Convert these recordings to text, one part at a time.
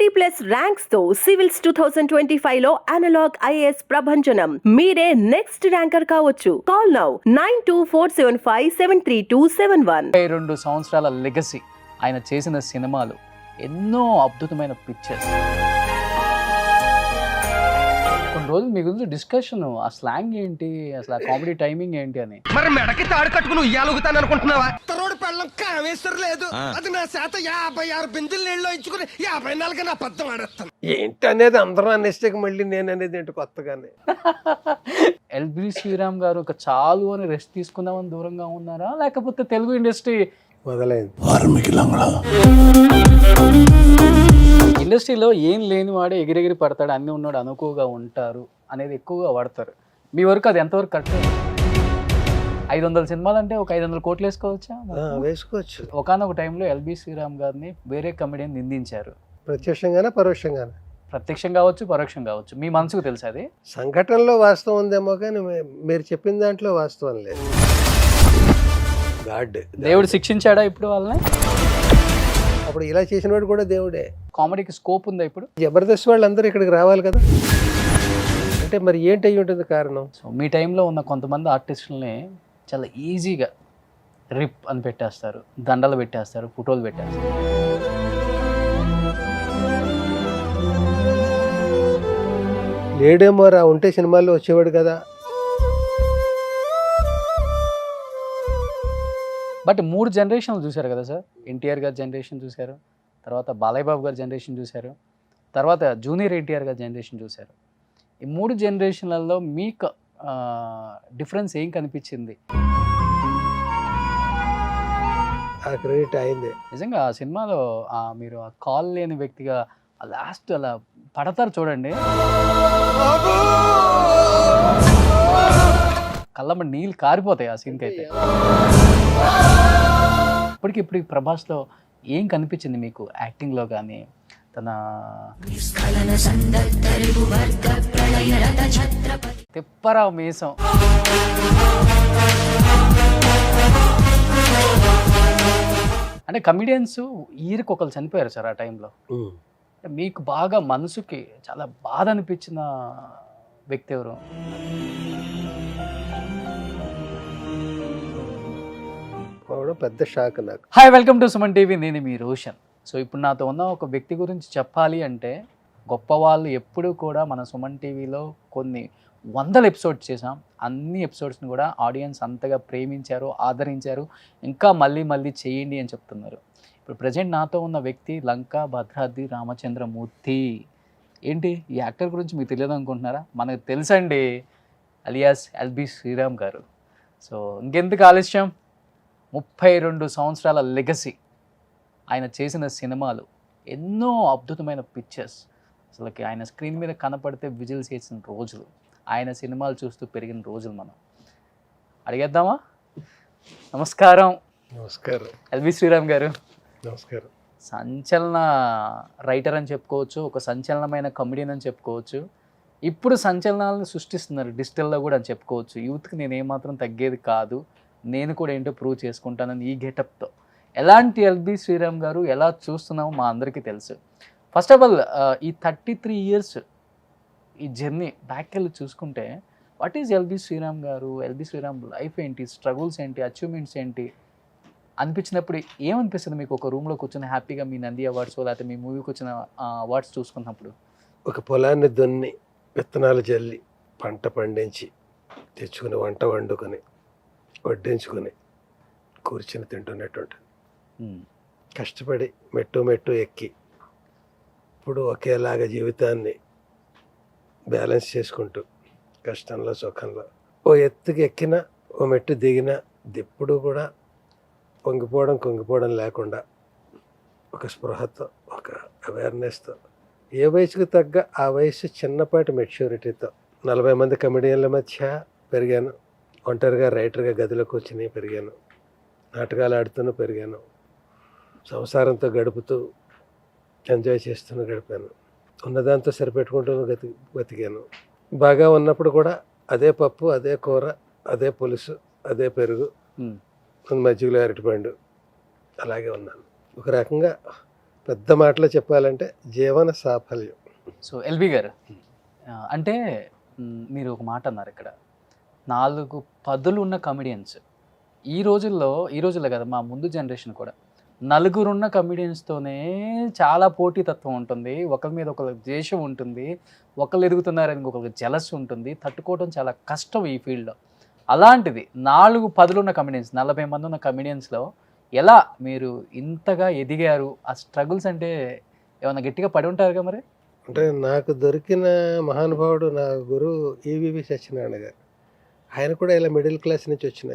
3+ ranks తో civils 2025 లో analogue IAS ప్రభంజనం. మీరే నెక్స్ట్ ర్యాంకర్ కావచ్చు. Call now 9247573271. 22 సంవత్సరాల లెగసీ, ఆయన చేసిన సినిమాలు, ఎన్నో అద్భుతమైన పిక్చర్స్. కొన్ని రోజులు మీ గురించి డిస్కషన్, ఆ స్లాంగ్ ఏంటి, అసలు ఆ కామెడీ టైమింగ్ ఏంటి అని. మరి మెడకి తాడు కట్టుకుని ఉయ్యాలుగుతాను అనుకుంటున్నావా? తరోడు పెళ్ళం కామేశ్వరం లేదు, అది నా శాత 56 బిందులు నీళ్ళు ఇచ్చుకుని 54 నా పద్దం ఆడేస్తాను. ఏంటి అనేది అందరూ అనేస్తే మళ్ళీ నేను అనేది ఏంటి కొత్తగానే. ఎల్బి శ్రీరామ్ గారు ఒక చాలు అని రెస్ట్ తీసుకుందామని దూరంగా ఉన్నారా, లేకపోతే తెలుగు ఇండస్ట్రీ మొదలైంది? ఇండస్ట్రీలో ఏం లేని వాడే ఎగిరెగిరి పడతాడు, అన్నీ ఉన్నాడు అనుకువగా ఉంటారు అనేది ఎక్కువగా వాడతారు. మీ వరకు అది ఎంతవరకు కరెక్ట్? 500 సినిమాలు అంటే ఒక 500 కోట్లు వేసుకోవచ్చా? వేసుకోవచ్చు. ఒకనొక టైంలో ఎల్బి శ్రీరామ్ గారిని వేరే కమెడియన్ నిందించారు. ప్రత్యక్షంగానే పరోక్షంగానే? ప్రత్యక్షం కావచ్చు, పరోక్షం కావచ్చు. మీ మనసుకు తెలుసు అది? సంఘటనలో వాస్తవం ఉందేమో కానీ మీరు చెప్పిన దాంట్లో వాస్తవం లేదు. దేవుడు శిక్షించాడా ఇప్పుడు వాళ్ళని? అప్పుడు ఇలా చేసిన వాడు కూడా దేవుడే. కామెడీకి స్కోప్ ఉందా ఇప్పుడు? జబర్దస్త్ వాళ్ళందరూ ఇక్కడికి రావాలి కదా. అంటే మరి ఏంటి అయ్యి ఉంటుంది కారణం? సో మీ టైంలో ఉన్న కొంతమంది ఆర్టిస్టులని చాలా ఈజీగా రిప్ అని పెట్టేస్తారు, దండలు పెట్టేస్తారు, ఫోటోలు పెట్టేస్తారు. లేడేమో రా, ఉంటే సినిమాల్లో వచ్చేవాడు కదా. బట్ 3 జనరేషన్లు చూశారు కదా సార్. ఎన్టీఆర్ గారి జనరేషన్ చూశారు, తర్వాత బాలయ్య బాబు గారి జనరేషన్ చూశారు, తర్వాత జూనియర్ ఎన్టీఆర్ గారి జనరేషన్ చూశారు. ఈ 3 జనరేషన్లలో మీకు డిఫరెన్స్ ఏం కనిపించింది? క్రెడిట్ అయింది నిజంగా ఆ సినిమాలో మీరు ఆ కాల్ లేని వ్యక్తిగా లాస్ట్ అలా పడతారు చూడండి, కళ్ళమ్మ నీళ్ళు కారిపోతాయి ఆ సీన్కి అయితే. ఇప్పటికి ప్రభాస్లో ఏం కనిపించింది మీకు యాక్టింగ్లో కానీ, తన తిప్పరావు మీసం, అంటే కమిడియన్స్ ఈరికి ఒకరు చనిపోయారు సార్ ఆ టైంలో. మీకు బాగా మనసుకి చాలా బాధ అనిపించిన వ్యక్తి ఎవరు? పెద్ద షాక్ నాకు. Hi, welcome to Suman TV. నేను మీ రోషన్. సో ఇప్పుడు నాతో ఉన్న ఒక వ్యక్తి గురించి చెప్పాలి అంటే, గొప్ప వాళ్ళు ఎప్పుడూ కూడా మన సుమన్ టీవీలో కొన్ని 100 ఎపిసోడ్స్ చేసాం. అన్ని ఎపిసోడ్స్ని కూడా ఆడియన్స్ అంతగా ప్రేమించారు, ఆదరించారు, ఇంకా మళ్ళీ మళ్ళీ చేయండి అని చెప్తున్నారు. ఇప్పుడు ప్రజెంట్ నాతో ఉన్న వ్యక్తి లంకా భద్రాద్రి రామచంద్రమూర్తి. ఏంటి ఈ యాక్టర్ గురించి మీకు తెలియదు అనుకుంటున్నారా? మనకు తెలుసండి, అలియాస్ ఎల్బి శ్రీరామ్ గారు. సో ఇంకెందుకు ఆలస్యం, 32 సంవత్సరాల లెగసీ, ఆయన చేసిన సినిమాలు, ఎన్నో అద్భుతమైన పిక్చర్స్. అసలుకి ఆయన స్క్రీన్ మీద కనపడితే విజిల్స్ చేసిన రోజులు, ఆయన సినిమాలు చూస్తూ పెరిగిన రోజులు మనం అడిగేద్దామా? నమస్కారం. నమస్కారం ఎల్బి శ్రీరామ్ గారు. నమస్కారం. సంచలన రైటర్ అని చెప్పుకోవచ్చు, ఒక సంచలనమైన కమెడియన్ అని చెప్పుకోవచ్చు. ఇప్పుడు సంచలనాలను సృష్టిస్తున్నారు డిజిటల్లో కూడా అని చెప్పుకోవచ్చు. యూత్కి నేను ఏమాత్రం తగ్గేది కాదు, నేను కూడా ఏంటో ప్రూవ్ చేసుకుంటానని ఈ గెటప్తో. ఎలాంటి ఎల్బి శ్రీరామ్ గారు ఎలా చూస్తున్నామో మా అందరికీ తెలుసు. ఫస్ట్ ఆఫ్ ఆల్ ఈ 33 years ఈ జర్నీ బ్యాక్ వెళ్ళి చూసుకుంటే, వాట్ ఈజ్ ఎల్బి శ్రీరామ్ గారు, ఎల్బి శ్రీరామ్ లైఫ్ ఏంటి, స్ట్రగుల్స్ ఏంటి, అచీవ్మెంట్స్ ఏంటి అనిపించినప్పుడు ఏమనిపిస్తుంది మీకు? ఒక రూమ్లో కూర్చొని హ్యాపీగా మీ నంది అవార్డ్స్ లేకపోతే మీ మూవీకి వచ్చిన అవార్డ్స్ చూసుకున్నప్పుడు. ఒక పొలాన్ని దున్ని, విత్తనాలు జల్లి, పంట పండించి, తెచ్చుకుని వంట వండుకొని, వడ్డించుకొని కూర్చొని తింటున్నటువంటి, కష్టపడి మెట్టు మెట్టు ఎక్కి ఇప్పుడు ఒకేలాగా జీవితాన్ని బ్యాలెన్స్ చేసుకుంటూ, కష్టంలో సుఖంలో ఓ ఎత్తుకి ఎక్కిన, ఓ మెట్టు దిగిన, ఎప్పుడు కూడా పొంగిపోవడం కుంగిపోవడం లేకుండా ఒక స్పృహతో, ఒక అవేర్నెస్తో, ఏ వయసుకు తగ్గ ఆ వయసు చిన్నపాటి మెచ్యూరిటీతో 40 మంది కమెడియన్ల మధ్య పెరిగాను. ఒంటరిగా రైటర్గా గదిలో కూర్చుని పెరిగాను. నాటకాలు ఆడుతూనే పెరిగాను. సంసారంతో గడుపుతూ ఎంజాయ్ చేస్తూనే గడిపాను. ఉన్నదాంతో సరిపెట్టుకుంటూ బతికాను. బాగా ఉన్నప్పుడు కూడా అదే పప్పు, అదే కూర, అదే పులుసు, అదే పెరుగు, మజ్జిగలో అరటిపండు, అలాగే ఉన్నాను. ఒక రకంగా పెద్ద మాటలో చెప్పాలంటే జీవన సాఫల్యం. సో ఎల్బి గారు అంటే మీరు ఒక మాట అన్నారు ఇక్కడ 4 పదులు ఉన్న కమెడియన్స్ ఈ రోజుల్లో కదా మా ముందు జనరేషన్ కూడా నలుగురున్న కమెడియన్స్తోనే చాలా పోటీతత్వం ఉంటుంది, ఒకరి మీద ఒకరికి ద్వేషం ఉంటుంది, ఒకళ్ళు ఎదుగుతున్నారని ఇంకొకరికి జలస్ ఉంటుంది, తట్టుకోవడం చాలా కష్టం ఈ ఫీల్డ్లో. అలాంటిది 4 పదులు ఉన్న కమెడియన్స్ 40 మంది ఉన్న కమెడియన్స్లో ఎలా మీరు ఇంతగా ఎదిగారు? ఆ స్ట్రగుల్స్ అంటే ఏమన్నా గట్టిగా పడి ఉంటారుగా మరి? అంటే నాకు దొరికిన మహానుభావుడు నా గురువు ఈవివి సత్యనారాయణ గారు. ఆయన కూడా ఇలా మిడిల్ క్లాస్ నుంచి వచ్చిన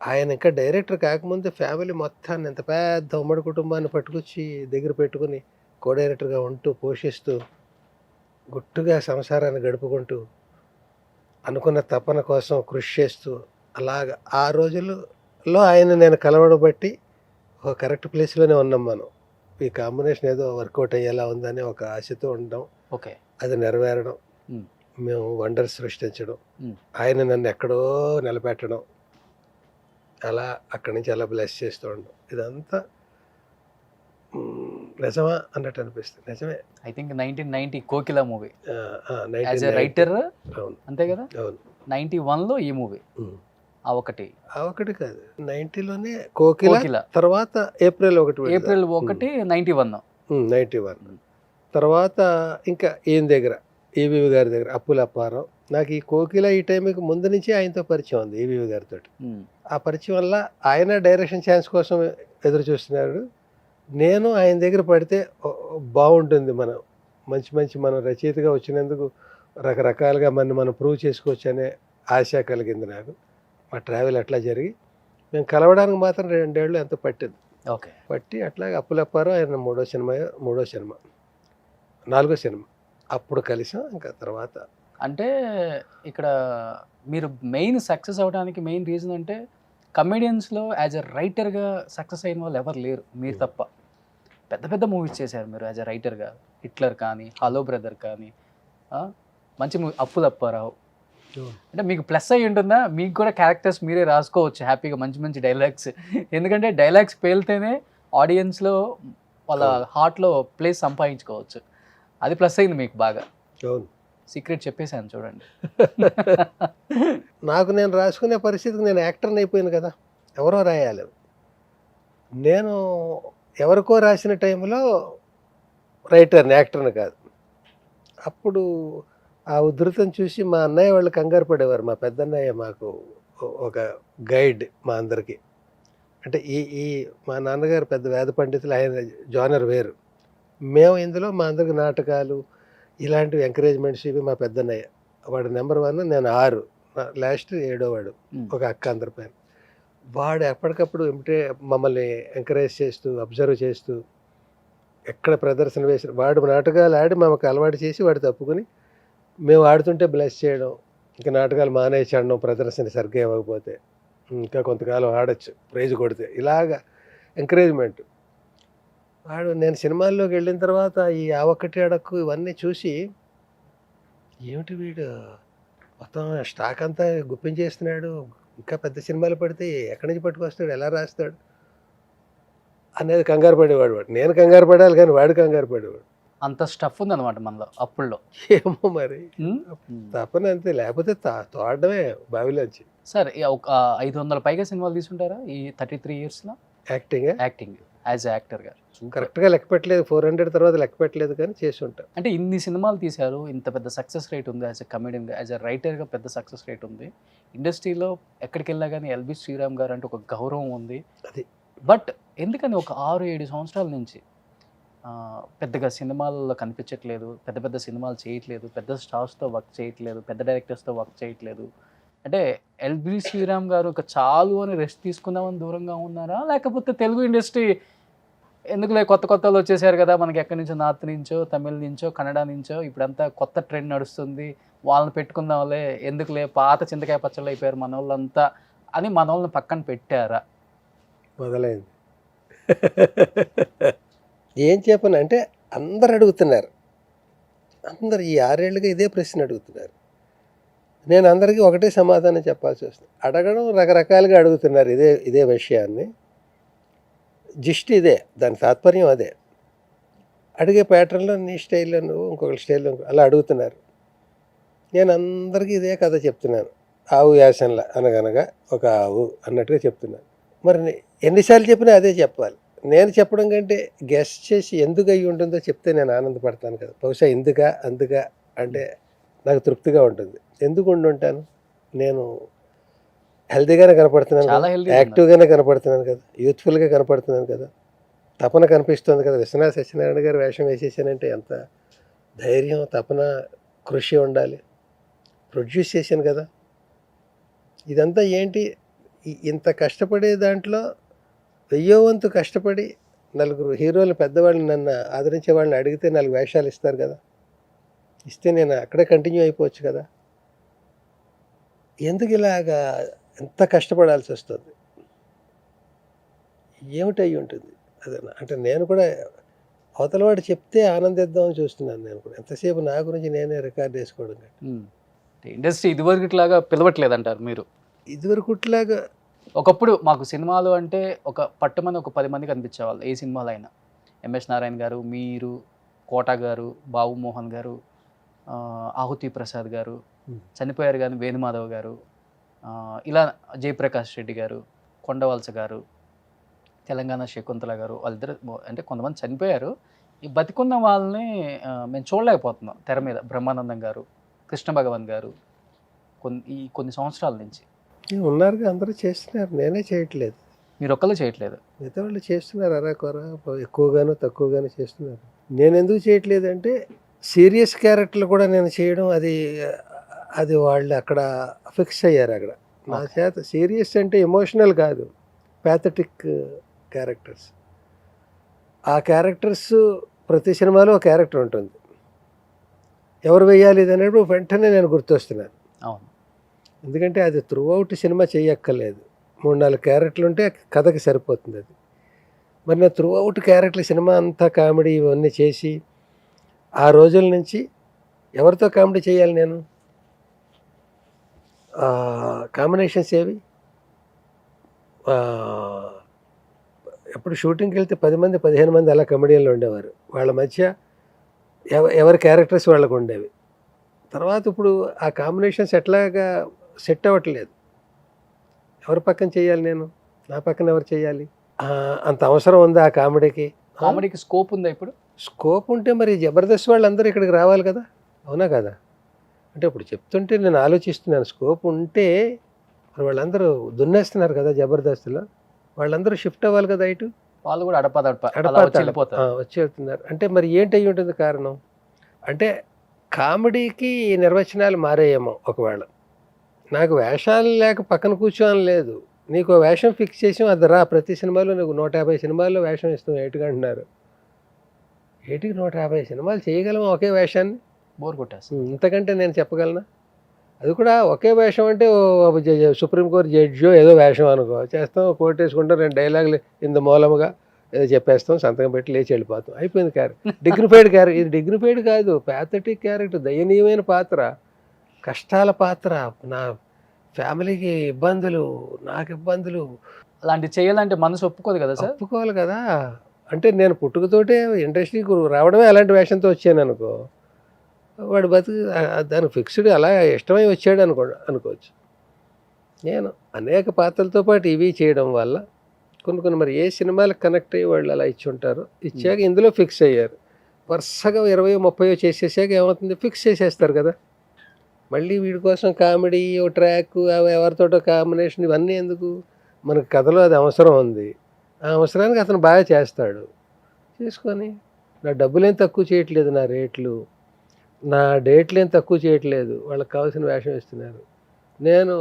ఆయన ఇంకా డైరెక్టర్ కాకముందు ఫ్యామిలీ మొత్తాన్ని ఎంత పెద్ద ఉమ్మడి కుటుంబాన్ని పట్టుకొచ్చి దగ్గర పెట్టుకుని కో డైరెక్టర్గా ఉంటూ పోషిస్తూ గుట్టుగా సంసారాన్ని గడుపుకుంటూ అనుకున్న తపన కోసం కృషి చేస్తూ అలాగ ఆ రోజుల్లో ఆయన నేను కలవడం బట్టి ఒక కరెక్ట్ ప్లేస్లోనే ఉన్నాం మనం. ఈ కాంబినేషన్ ఏదో వర్కౌట్ అయ్యేలా ఉందని ఒక ఆశతో ఉండడం, ఓకే, అది నెరవేరడం, మేము వండర్స్ సృష్టించడం, ఆయన నన్ను ఎక్కడో నిలబెట్టడం, అలా అక్కడి నుంచి అలా బ్లెస్ చేస్తూ ఉండడం, ఇదంతా నిజమా అన్నట్టు అనిపిస్తుంది. నిజమే. I think 1990 Kokila movie as a 1990. Writer, అవును అంతే కదా? అవును. 91లో ఈ మూవీ ఆ ఒకటి కాదు 90లోనే కోకిల, కోకిల. తర్వాత ఏప్రిల్ 1 ఏప్రిల్ 1 91. 91 తర్వాత ఇంకా ఈయన దగ్గర ఈవీవి గారి దగ్గర అప్పుల అప్పారావు. నాకు ఈ కోకిల ఈ టైంకి ముందు నుంచి ఆయనతో పరిచయం ఉంది ఈవీవి గారితో. ఆ పరిచయం వల్ల ఆయన డైరెక్షన్ ఛాన్స్ కోసం ఎదురు చూస్తున్నాడు. నేను ఆయన దగ్గర పడితే బాగుంటుంది, మనం రచయితగా వచ్చినందుకు రకరకాలుగా మనం ప్రూవ్ చేసుకోవచ్చు అనే ఆశ కలిగింది నాకు. మా ట్రావెల్ అట్లా జరిగి మేము కలవడానికి మాత్రం 2 ఏళ్ళు ఎంతో పట్టింది. ఓకే, పట్టి అట్లాగే అప్పులప్పారావు ఆయన 4వ సినిమా 4వ సినిమా అప్పుడు కలిసాం. ఇంకా తర్వాత అంటే ఇక్కడ మీరు మెయిన్ సక్సెస్ అవడానికి మెయిన్ రీజన్ అంటే కమెడియన్స్లో యాజ్ ఎ రైటర్గా సక్సెస్ అయిన వాళ్ళు ఎవరు లేరు, మీరు తప్ప. పెద్ద పెద్ద మూవీస్ చేశారు మీరు యాజ్ ఎ రైటర్గా. హిట్లర్ కానీ, హలో బ్రదర్ కానీ, మంచి మూవీ అప్పులప్పారావు. అంటే మీకు ప్లస్ అయ్యి ఉంటుందా? మీకు కూడా క్యారెక్టర్స్ మీరే రాసుకోవచ్చు హ్యాపీగా, మంచి మంచి డైలాగ్స్. ఎందుకంటే డైలాగ్స్ పేలితేనే ఆడియన్స్లో వాళ్ళ హార్ట్లో ప్లేస్ సంపాదించుకోవచ్చు. అది ప్లస్ అయింది మీకు బాగా. అవును, సీక్రెట్ చెప్పేశాను చూడండి. నాకు నేను రాసుకునే పరిస్థితికి నేను యాక్టర్ని అయిపోయాను కదా, ఎవరో రాయాలి. నేను ఎవరికో రాసిన టైంలో రైటర్ని, యాక్టర్ని కాదు. అప్పుడు ఆ ఉధృతం చూసి మా అన్నయ్య వాళ్ళు కంగారు పడేవారు. మా పెద్దన్నయ్య మాకు ఒక గైడ్ మా అందరికీ. అంటే ఈ మా నాన్నగారు పెద్ద వేద పండితులు, ఆయన జానర్ వేరు. మేము ఇందులో మా అందరికి నాటకాలు ఇలాంటివి ఎంకరేజ్మెంట్స్ ఇవి మా పెద్దన్నయ్య. వాడు నెంబర్ 1, నేను 6, లాస్ట్ 7వ వాడు, ఒక అక్క అందరి పైన. వాడు ఎప్పటికప్పుడు మమ్మల్ని ఎంకరేజ్ చేస్తూ అబ్జర్వ్ చేస్తూ ఎక్కడ ప్రదర్శన వేసి వాడు నాటకాలు ఆడి మాకు అలవాటు చేసి వాడు తప్పుకుని మేము ఆడుతుంటే బ్లెస్ చేయడం, ఇంకా నాటకాలు మానేసి ఆడడం ప్రదర్శన సరిగ్గా ఇవ్వకపోతే, ఇంకా కొంతకాలం ఆడచ్చు ప్రైజ్ కొడితే, ఇలాగా ఎంకరేజ్మెంట్. వాడు నేను సినిమాల్లోకి వెళ్ళిన తర్వాత ఈ ఆ ఒక్కటి అడక్కు ఇవన్నీ చూసి ఏమిటి వీడు మొత్తం స్టాక్ అంతా గుప్పించేస్తున్నాడు, ఇంకా పెద్ద సినిమాలు పడితే ఎక్కడి నుంచి పట్టుకొస్తాడు, ఎలా రాస్తాడు అనేది కంగారు పడేవాడు. వాడు నేను కంగారు పడాలి కానీ వాడు కంగారు పడేవాడు. అంత స్టఫ్ ఉందన్నమాట మనలో అప్పుల్లో. ఏమో మరి తప్పన అంతే, లేకపోతే తోడమే బావిలోంచి. సార్ ఒక 500 పైగా సినిమాలు తీసుకుంటారా ఈ 33 ఇయర్స్లో? యాక్టింగ్ యాజ్ ఎ యాక్టర్గా కరెక్ట్గా లెక్క పెట్టలేదు, 400 తర్వాత లెక్క పెట్టలేదు కానీ చేసి ఉంటాం. అంటే ఇన్ని సినిమాలు తీశారు, ఇంత పెద్ద సక్సెస్ రేట్ ఉంది యాజ్ ఎ కమెడియన్గా, యాజ్ ఎ రైటర్గా పెద్ద సక్సెస్ రేట్ ఉంది. ఇండస్ట్రీలో ఎక్కడికి వెళ్ళా కానీ ఎల్బి శ్రీరామ్ గారు అంటే ఒక గౌరవం ఉంది. అది బట్ ఎందుకని ఒక 6-7 సంవత్సరాల నుంచి పెద్దగా సినిమాల్లో కనిపించట్లేదు, పెద్ద పెద్ద సినిమాలు చేయట్లేదు, పెద్ద స్టార్స్తో వర్క్ చేయట్లేదు, పెద్ద డైరెక్టర్స్తో వర్క్ చేయట్లేదు? అంటే ఎల్బి శ్రీరామ్ గారు ఒక చాలు అని రెస్ట్ తీసుకుందామని దూరంగా ఉన్నారా, లేకపోతే తెలుగు ఇండస్ట్రీ ఎందుకులే కొత్త కొత్తలు వచ్చేసారు కదా మనకి, ఎక్కడి నుంచో నార్త్ నుంచో తమిళ నుంచో కన్నడ నుంచో ఇప్పుడంతా కొత్త ట్రెండ్ నడుస్తుంది, వాళ్ళని పెట్టుకుందాంలే, ఎందుకులే పాత చింతకాయ పచ్చళ్ళు అయిపోయారు మన వాళ్ళంతా అని మన వాళ్ళని పక్కన పెట్టారా? మొదలైంది. ఏం చెప్పను అంటే అందరు అడుగుతున్నారు, అందరు ఈ 6 ఏళ్ళుగా ఇదే ప్రశ్న అడుగుతున్నారు. నేను అందరికీ ఒకటే సమాధానం చెప్పాల్సి వస్తుంది. అడగడం రకరకాలుగా అడుగుతున్నారు ఇదే విషయాన్ని. జిస్ట్ ఇదే, దాని తాత్పర్యం అదే. అడిగే ప్యాటర్న్లో నీ స్టైల్లో నువ్వు ఇంకొకరి స్టైల్లో అలా అడుగుతున్నారు. నేను అందరికీ ఇదే కథ చెప్తున్నాను. ఆవు యాసనలా అనగనగా ఒక ఆవు అన్నట్టుగా చెప్తున్నాను. మరి ఎన్నిసార్లు చెప్పినా అదే చెప్పాలి. నేను చెప్పడం కంటే గెస్ట్ చేసి ఎందుకు అయ్యి ఉంటుందో చెప్తే నేను ఆనందపడతాను కదా. బహుశా ఎందుకా అందుకా అంటే నాకు తృప్తిగా ఉంటుంది. ఎందుకు ఉంటాను, నేను హెల్తీగానే కనపడుతున్నాను చాలా కదా, healthy యాక్టివ్గానే కనపడుతున్నాను కదా, యూత్ఫుల్గా కనపడుతున్నాను కదా, తపన కనిపిస్తుంది కదా. విశ్వనాథ సత్యనారాయణ గారు వేషం వేసేసానంటే ఎంత ధైర్యం, తపన, కృషి ఉండాలి. ప్రొడ్యూస్ చేశాను కదా. ఇదంతా ఏంటి, ఇంత కష్టపడే దాంట్లో 1000వ వంతు కష్టపడి నలుగురు హీరోలు పెద్దవాళ్ళని నన్ను ఆదరించే వాళ్ళని అడిగితే 4 వేషాలు ఇస్తారు కదా. ఇస్తే నేను అక్కడే కంటిన్యూ అయిపోవచ్చు కదా. ఎందుకు ఇలాగా ఎంత కష్టపడాల్సి వస్తుంది, ఏమిటి అయ్యి ఉంటుంది అదే. అంటే నేను కూడా అవతలవాడు చెప్తే ఆనందిద్దామని చూస్తున్నాను. నేను కూడా ఎంతసేపు నా గురించి నేనే రికార్డ్ వేసుకోవడం కంటే. ఇండస్ట్రీ ఇదివరకులాగా పిలవట్లేదంటారు మీరు? ఇదివరకుట్లాగా ఒకప్పుడు మాకు సినిమాలు అంటే ఒక పట్టుమని ఒక 10 మంది కనిపించేవాళ్ళు ఏ సినిమాలో అయినా. ఎంఎస్ నారాయణ గారు, మీరు, కోట గారు, బాబు మోహన్ గారు, ఆహుతి ప్రసాద్ గారు, చనిపోయారు కానీ వేణుమాధవ్ గారు, ఇలా జయప్రకాష్ రెడ్డి గారు, కొండవలస గారు, తెలంగాణ శకుంతల గారు, వాళ్ళిద్దరు అంటే కొంతమంది చనిపోయారు. ఈ బతికున్న వాళ్ళని మేము చూడలేకపోతున్నాం తెర మీద. బ్రహ్మానందం గారు, కృష్ణ భగవాన్ గారు కొన్ని సంవత్సరాల నుంచి ఉన్నారుగా, అందరూ చేస్తున్నారు, నేనే చేయట్లేదు. మీరు ఒక్కళ్ళు చేయట్లేదు, మిగతా వాళ్ళు చేస్తున్నారు. అరాకొర ఎక్కువగాను తక్కువగాను చేస్తున్నారు. నేను ఎందుకు చేయట్లేదు అంటే సీరియస్ క్యారెక్టర్లు కూడా నేను చేయడం అది వాళ్ళు అక్కడ ఫిక్స్ అయ్యారు. అక్కడ నా చేత సీరియస్ అంటే ఎమోషనల్ కాదు, ప్యాథటిక్ క్యారెక్టర్స్. ఆ క్యారెక్టర్స్ ప్రతి సినిమాలో ఒక క్యారెక్టర్ ఉంటుంది. ఎవరు వేయాలి ఇది అనేప్పుడు వెంటనే నేను గుర్తొస్తున్నాను. అవును, ఎందుకంటే అది త్రూ అవుట్ సినిమా చేయక్కర్లేదు. 3-4 క్యారెక్టర్లు ఉంటే కథకి సరిపోతుంది అది. మరి నేను త్రూ అవుట్ క్యారెక్టర్లు సినిమా అంతా కామెడీ ఇవన్నీ చేసి ఆ రోజుల నుంచి ఎవరితో కామెడీ చేయాలి నేను? కాంబినేషన్స్ ఏవి? ఎప్పుడు షూటింగ్కి వెళ్తే 10 మంది 15 మంది అలా కమెడియన్లు ఉండేవారు. వాళ్ళ మధ్య ఎవరి క్యారెక్టర్స్ వాళ్ళకు ఉండేవి. తర్వాత ఇప్పుడు ఆ కాంబినేషన్స్ ఎట్లాగా సెట్ అవ్వట్లేదు. ఎవరి పక్కన చేయాలి నేను? నా పక్కన ఎవరు చేయాలి? అంత అవసరం ఉందా ఆ కామెడీకి? కామెడీకి స్కోప్ ఉందా ఇప్పుడు? స్కోప్ ఉంటే మరి జబర్దస్త్ వాళ్ళందరూ ఇక్కడికి రావాలి కదా, అవునా కదా? అంటే ఇప్పుడు చెప్తుంటే నేను ఆలోచిస్తున్నాను, స్కోప్ ఉంటే మరి వాళ్ళందరూ దున్నేస్తున్నారు కదా జబర్దస్త్లో, వాళ్ళందరూ షిఫ్ట్ అవ్వాలి కదా ఇటు. వాళ్ళు కూడా వచ్చి వెళ్తున్నారు. అంటే మరి ఏంటి అయ్యి ఉంటుంది కారణం? అంటే కామెడీకి నిర్వచనాలు మారేయేమో. ఒకవేళ నాకు వేషాలు లేక పక్కన కూర్చోని లేదు, నీకు వేషం ఫిక్స్ చేసాం, అది రా. ప్రతి సినిమాలో నువ్వు 150 సినిమాల్లో వేషం ఇస్తాం ఏటిగా అంటున్నారు. ఏటికి 150 సినిమాలు చేయగలమా ఒకే వేషాన్ని? బోర్ కొట్టేస్తాం. ఇంతకంటే నేను చెప్పగలనా? అది కూడా ఒకే వేషం అంటే సుప్రీంకోర్టు జడ్జో ఏదో వేషం అనుకో, చేస్తాం, కోర్టు వేసుకుంటాం, 2 డైలాగులు ఇంత మూలముగా ఏదో చెప్పేస్తాం, సంతకం పెట్టి లేచి వెళ్ళిపోతాం, అయిపోయింది క్యారెక్టర్. Dignified character. ఇది డిగ్నిఫైడ్ కాదు, ప్యాథటిక్ క్యారెక్టర్, దయనీయమైన పాత్ర, కష్టాల పాత్ర, నా ఫ్యామిలీకి ఇబ్బందులు, నాకు ఇబ్బందులు. అలాంటి చేయాలంటే మనసు ఒప్పుకోదు కదా సార్? ఒప్పుకోవాలి కదా. అంటే నేను పుట్టుకతోటే ఇండస్ట్రీకి రావడమే అలాంటి వేషంతో వచ్చాను అనుకో, వాడు బతుకు దానికి ఫిక్స్డ్ అలా ఇష్టమై వచ్చాడు అనుకోవచ్చు. నేను అనేక పాత్రలతో పాటు ఇవి చేయడం వల్ల కొన్ని మరి ఏ సినిమాలకు కనెక్ట్ అయ్యి వాళ్ళు అలా ఇచ్చి ఉంటారో, ఇచ్చాక ఇందులో ఫిక్స్ అయ్యారు. వరుసగా 20-30 చేసేసాక ఏమవుతుంది, ఫిక్స్ చేసేస్తారు కదా. మళ్ళీ వీడి కోసం కామెడీ, ఓ ట్రాక్, ఎవరితోటో కాంబినేషన్, ఇవన్నీ ఎందుకు? మనకు కథలో అది అవసరం ఉంది, ఆ అవసరానికి అతను బాగా చేస్తాడు, చేసుకొని. నా డబ్బులేం తక్కువ చేయట్లేదు, నా రేట్లు, నా డేట్లు ఏం తక్కువ చేయట్లేదు, వాళ్ళకి కావాల్సిన వేషం ఇస్తున్నారు. నేను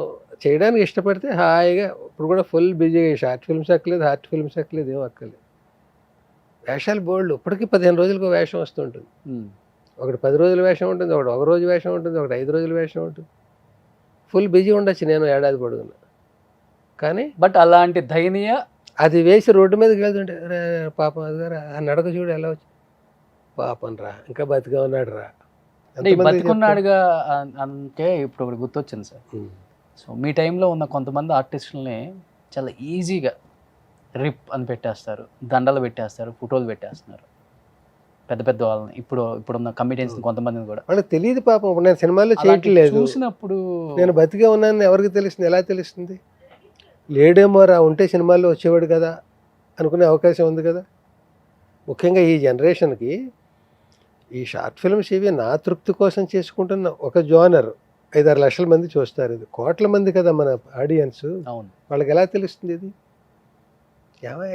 చేయడానికి ఇష్టపడితే హాయిగా, ఇప్పుడు కూడా ఫుల్ బిజీగా, షార్ట్ ఫిల్మ్స్ ఎక్కలేదు, హార్ట్ ఫిల్మ్స్ ఎక్కలేదు, ఏం అక్కలేదు. వేషాలు బోల్డ్, ఇప్పటికీ 15 రోజులకు వేషం వస్తుంటుంది. ఒకటి 10 రోజుల వేషం ఉంటుంది, ఒకటి 1 రోజు వేషం ఉంటుంది, ఒకటి 5 రోజుల వేషం ఉంటుంది. ఫుల్ బిజీ ఉండొచ్చు నేను ఏడాది పొడుగున. కానీ బట్ అలాంటి దయనీయ అది వేసి రోడ్డు మీదకి వెళ్తుంటే పాపం అది ఆ నడక చూడు ఎలా వచ్చి, పాపం రా ఇంకా బతిగా ఉన్నాడు రా. అంటే బతికున్నాడుగా అంటే ఇప్పుడు ఒకటి గుర్తొచ్చింది సార్. సో మీ టైంలో ఉన్న కొంతమంది ఆర్టిస్టులని చాలా ఈజీగా రిప్ అని పెట్టేస్తారు, దండలు పెట్టేస్తారు, ఫోటోలు పెట్టేస్తున్నారు. పెద్ద పెద్ద వాళ్ళని ఇప్పుడున్న కమిడియన్స్ కొంతమందిని కూడా వాళ్ళకి తెలియదు పాపం. ఇప్పుడు నేను సినిమాల్లో అలాంటి చేయట్లేదు, చూసినప్పుడు నేను బతికే ఉన్నాను ఎవరికి తెలుస్తుంది, ఎలా తెలుస్తుంది? లేడేమో రా, ఉంటే సినిమాల్లో వచ్చేవాడు కదా అనుకునే అవకాశం ఉంది కదా. ముఖ్యంగా ఈ జనరేషన్కి ఈ షార్ట్ ఫిల్మ్స్ ఇవి నా తృప్తి కోసం చేసుకుంటున్న ఒక జోనర్. 5-6 లక్షల మంది చూస్తారు, ఇది కోట్ల మంది కదా మన ఆడియన్స్. అవును, వాళ్ళకి ఎలా తెలుస్తుంది ఇది?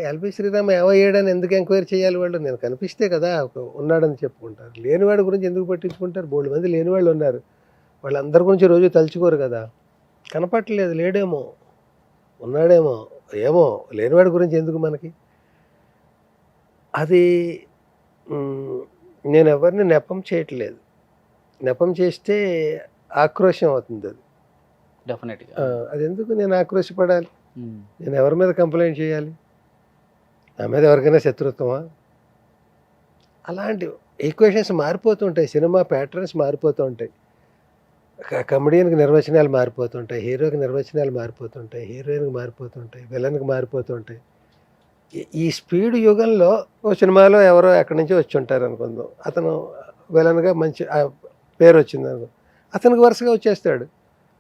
ఎల్బి శ్రీరామ్ ఏమయ్యాడని ఎందుకు ఎంక్వైరీ చేయాలి వాళ్ళు? నేను కనిపిస్తే కదా ఉన్నాడని చెప్పుకుంటారు. లేనివాడి గురించి ఎందుకు పట్టించుకుంటారు? బోల్డ్ మంది లేనివాళ్ళు ఉన్నారు, వాళ్ళందరి గురించి రోజు తలుచుకోరు కదా. కనపట్టలేదు, లేడేమో ఉన్నాడేమో, ఏమో లేనివాడి గురించి ఎందుకు మనకి? అది నేను ఎవరిని నెపం చేయట్లేదు. నెపం చేస్తే ఆక్రోశం అవుతుంది అది. డెఫినెట్గా. అది ఎందుకు నేను ఆక్రోశపడాలి? నేను ఎవరి మీద కంప్లైంట్ చేయాలి? నా మీద ఎవరికైనా శత్రుత్వమా? అలాంటి ఈక్వేషన్స్ మారిపోతుంటాయి, సినిమా ప్యాటర్న్స్ మారిపోతూ ఉంటాయి, కమెడియన్కి నిర్వచనాలు మారిపోతుంటాయి, హీరోకి నిర్వచనాలు మారిపోతుంటాయి, హీరోయిన్కి మారిపోతుంటాయి, విలన్కి మారిపోతుంటాయి. ఈ స్పీడ్ యుగంలో ఓ సినిమాలో ఎవరో ఎక్కడి నుంచో వచ్చి ఉంటారు అనుకుందాం, అతను విలన్గా మంచి పేరు వచ్చింది అనుకో, అతనికి వరుసగా వచ్చేస్తాడు.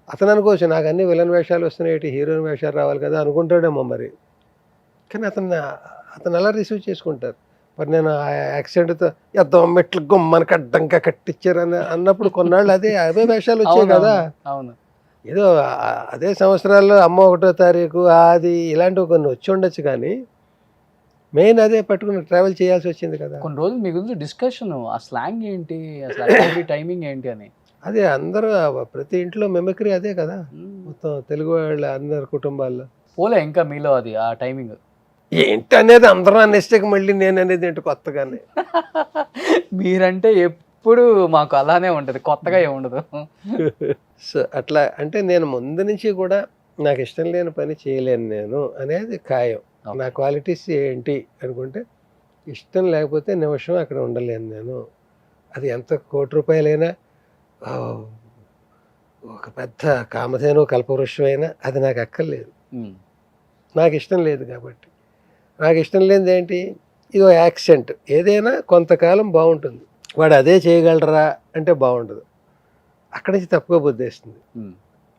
అతను అనుకోవచ్చు నాకు అన్ని విలన్ వేషాలు వస్తున్నాయి, హీరోయిన్ వేషాలు రావాలి కదా అనుకుంటాడేమో మరి. కానీ అతను అలా రిసీవ్ చేసుకుంటారు. మరి నేను ఆ యాక్సిడెంట్తో ఎంతో మెట్లు గుమ్మనికి అడ్డంగా కట్టించారని అన్నప్పుడు కొన్నాళ్ళు అవే వేషాలు వచ్చాయి కదా. అవును, ఏదో అదే సంవత్సరాల్లో అమ్మ 1వ తారీఖు అది ఇలాంటివి కొన్ని వచ్చి ఉండొచ్చు, కానీ మెయిన్ అదే పట్టుకుని ట్రావెల్ చేయాల్సి వచ్చింది కదా. కొన్ని రోజులు మీ గురించి డిస్కషన్, ఆ స్లాంగ్ ఏంటి, అసలు టైమింగ్ ఏంటి అని. అదే అందరూ ప్రతి ఇంట్లో మెమక్రీ అదే కదా, మొత్తం తెలుగు వాళ్ళ అందరి కుటుంబాల్లో. పోలే ఇంకా మీలో అది ఆ టైమింగ్ ఏంటి అనేది అందరూ అనేస్తాక మళ్ళీ నేను అనేది ఏంటి కొత్తగానే. మీరంటే ఎప్పుడు మాకు అలానే ఉంటుంది, కొత్తగా ఏముండదు. సో అట్లా అంటే నేను ముందు నుంచి కూడా నాకు ఇష్టం లేని పని చేయలేను నేను అనేది ఖాయం. నా క్వాలిటీస్ ఏంటి అనుకుంటే, ఇష్టం లేకపోతే నిమిషం అక్కడ ఉండలేను నేను. అది ఎంత కోటి రూపాయలైనా, ఒక పెద్ద కామధేను కల్పవృక్షం అయినా అది నాకు అక్కర్లేదు. నాకు ఇష్టం లేదు కాబట్టి. నాకు ఇష్టం లేనిది ఏంటి? ఇదో యాక్సెంట్. ఏదైనా కొంతకాలం బాగుంటుంది, వాడు అదే చేయగలరా అంటే బాగుండదు. అక్కడి నుంచి తప్పుగా బుద్ధేస్తుంది.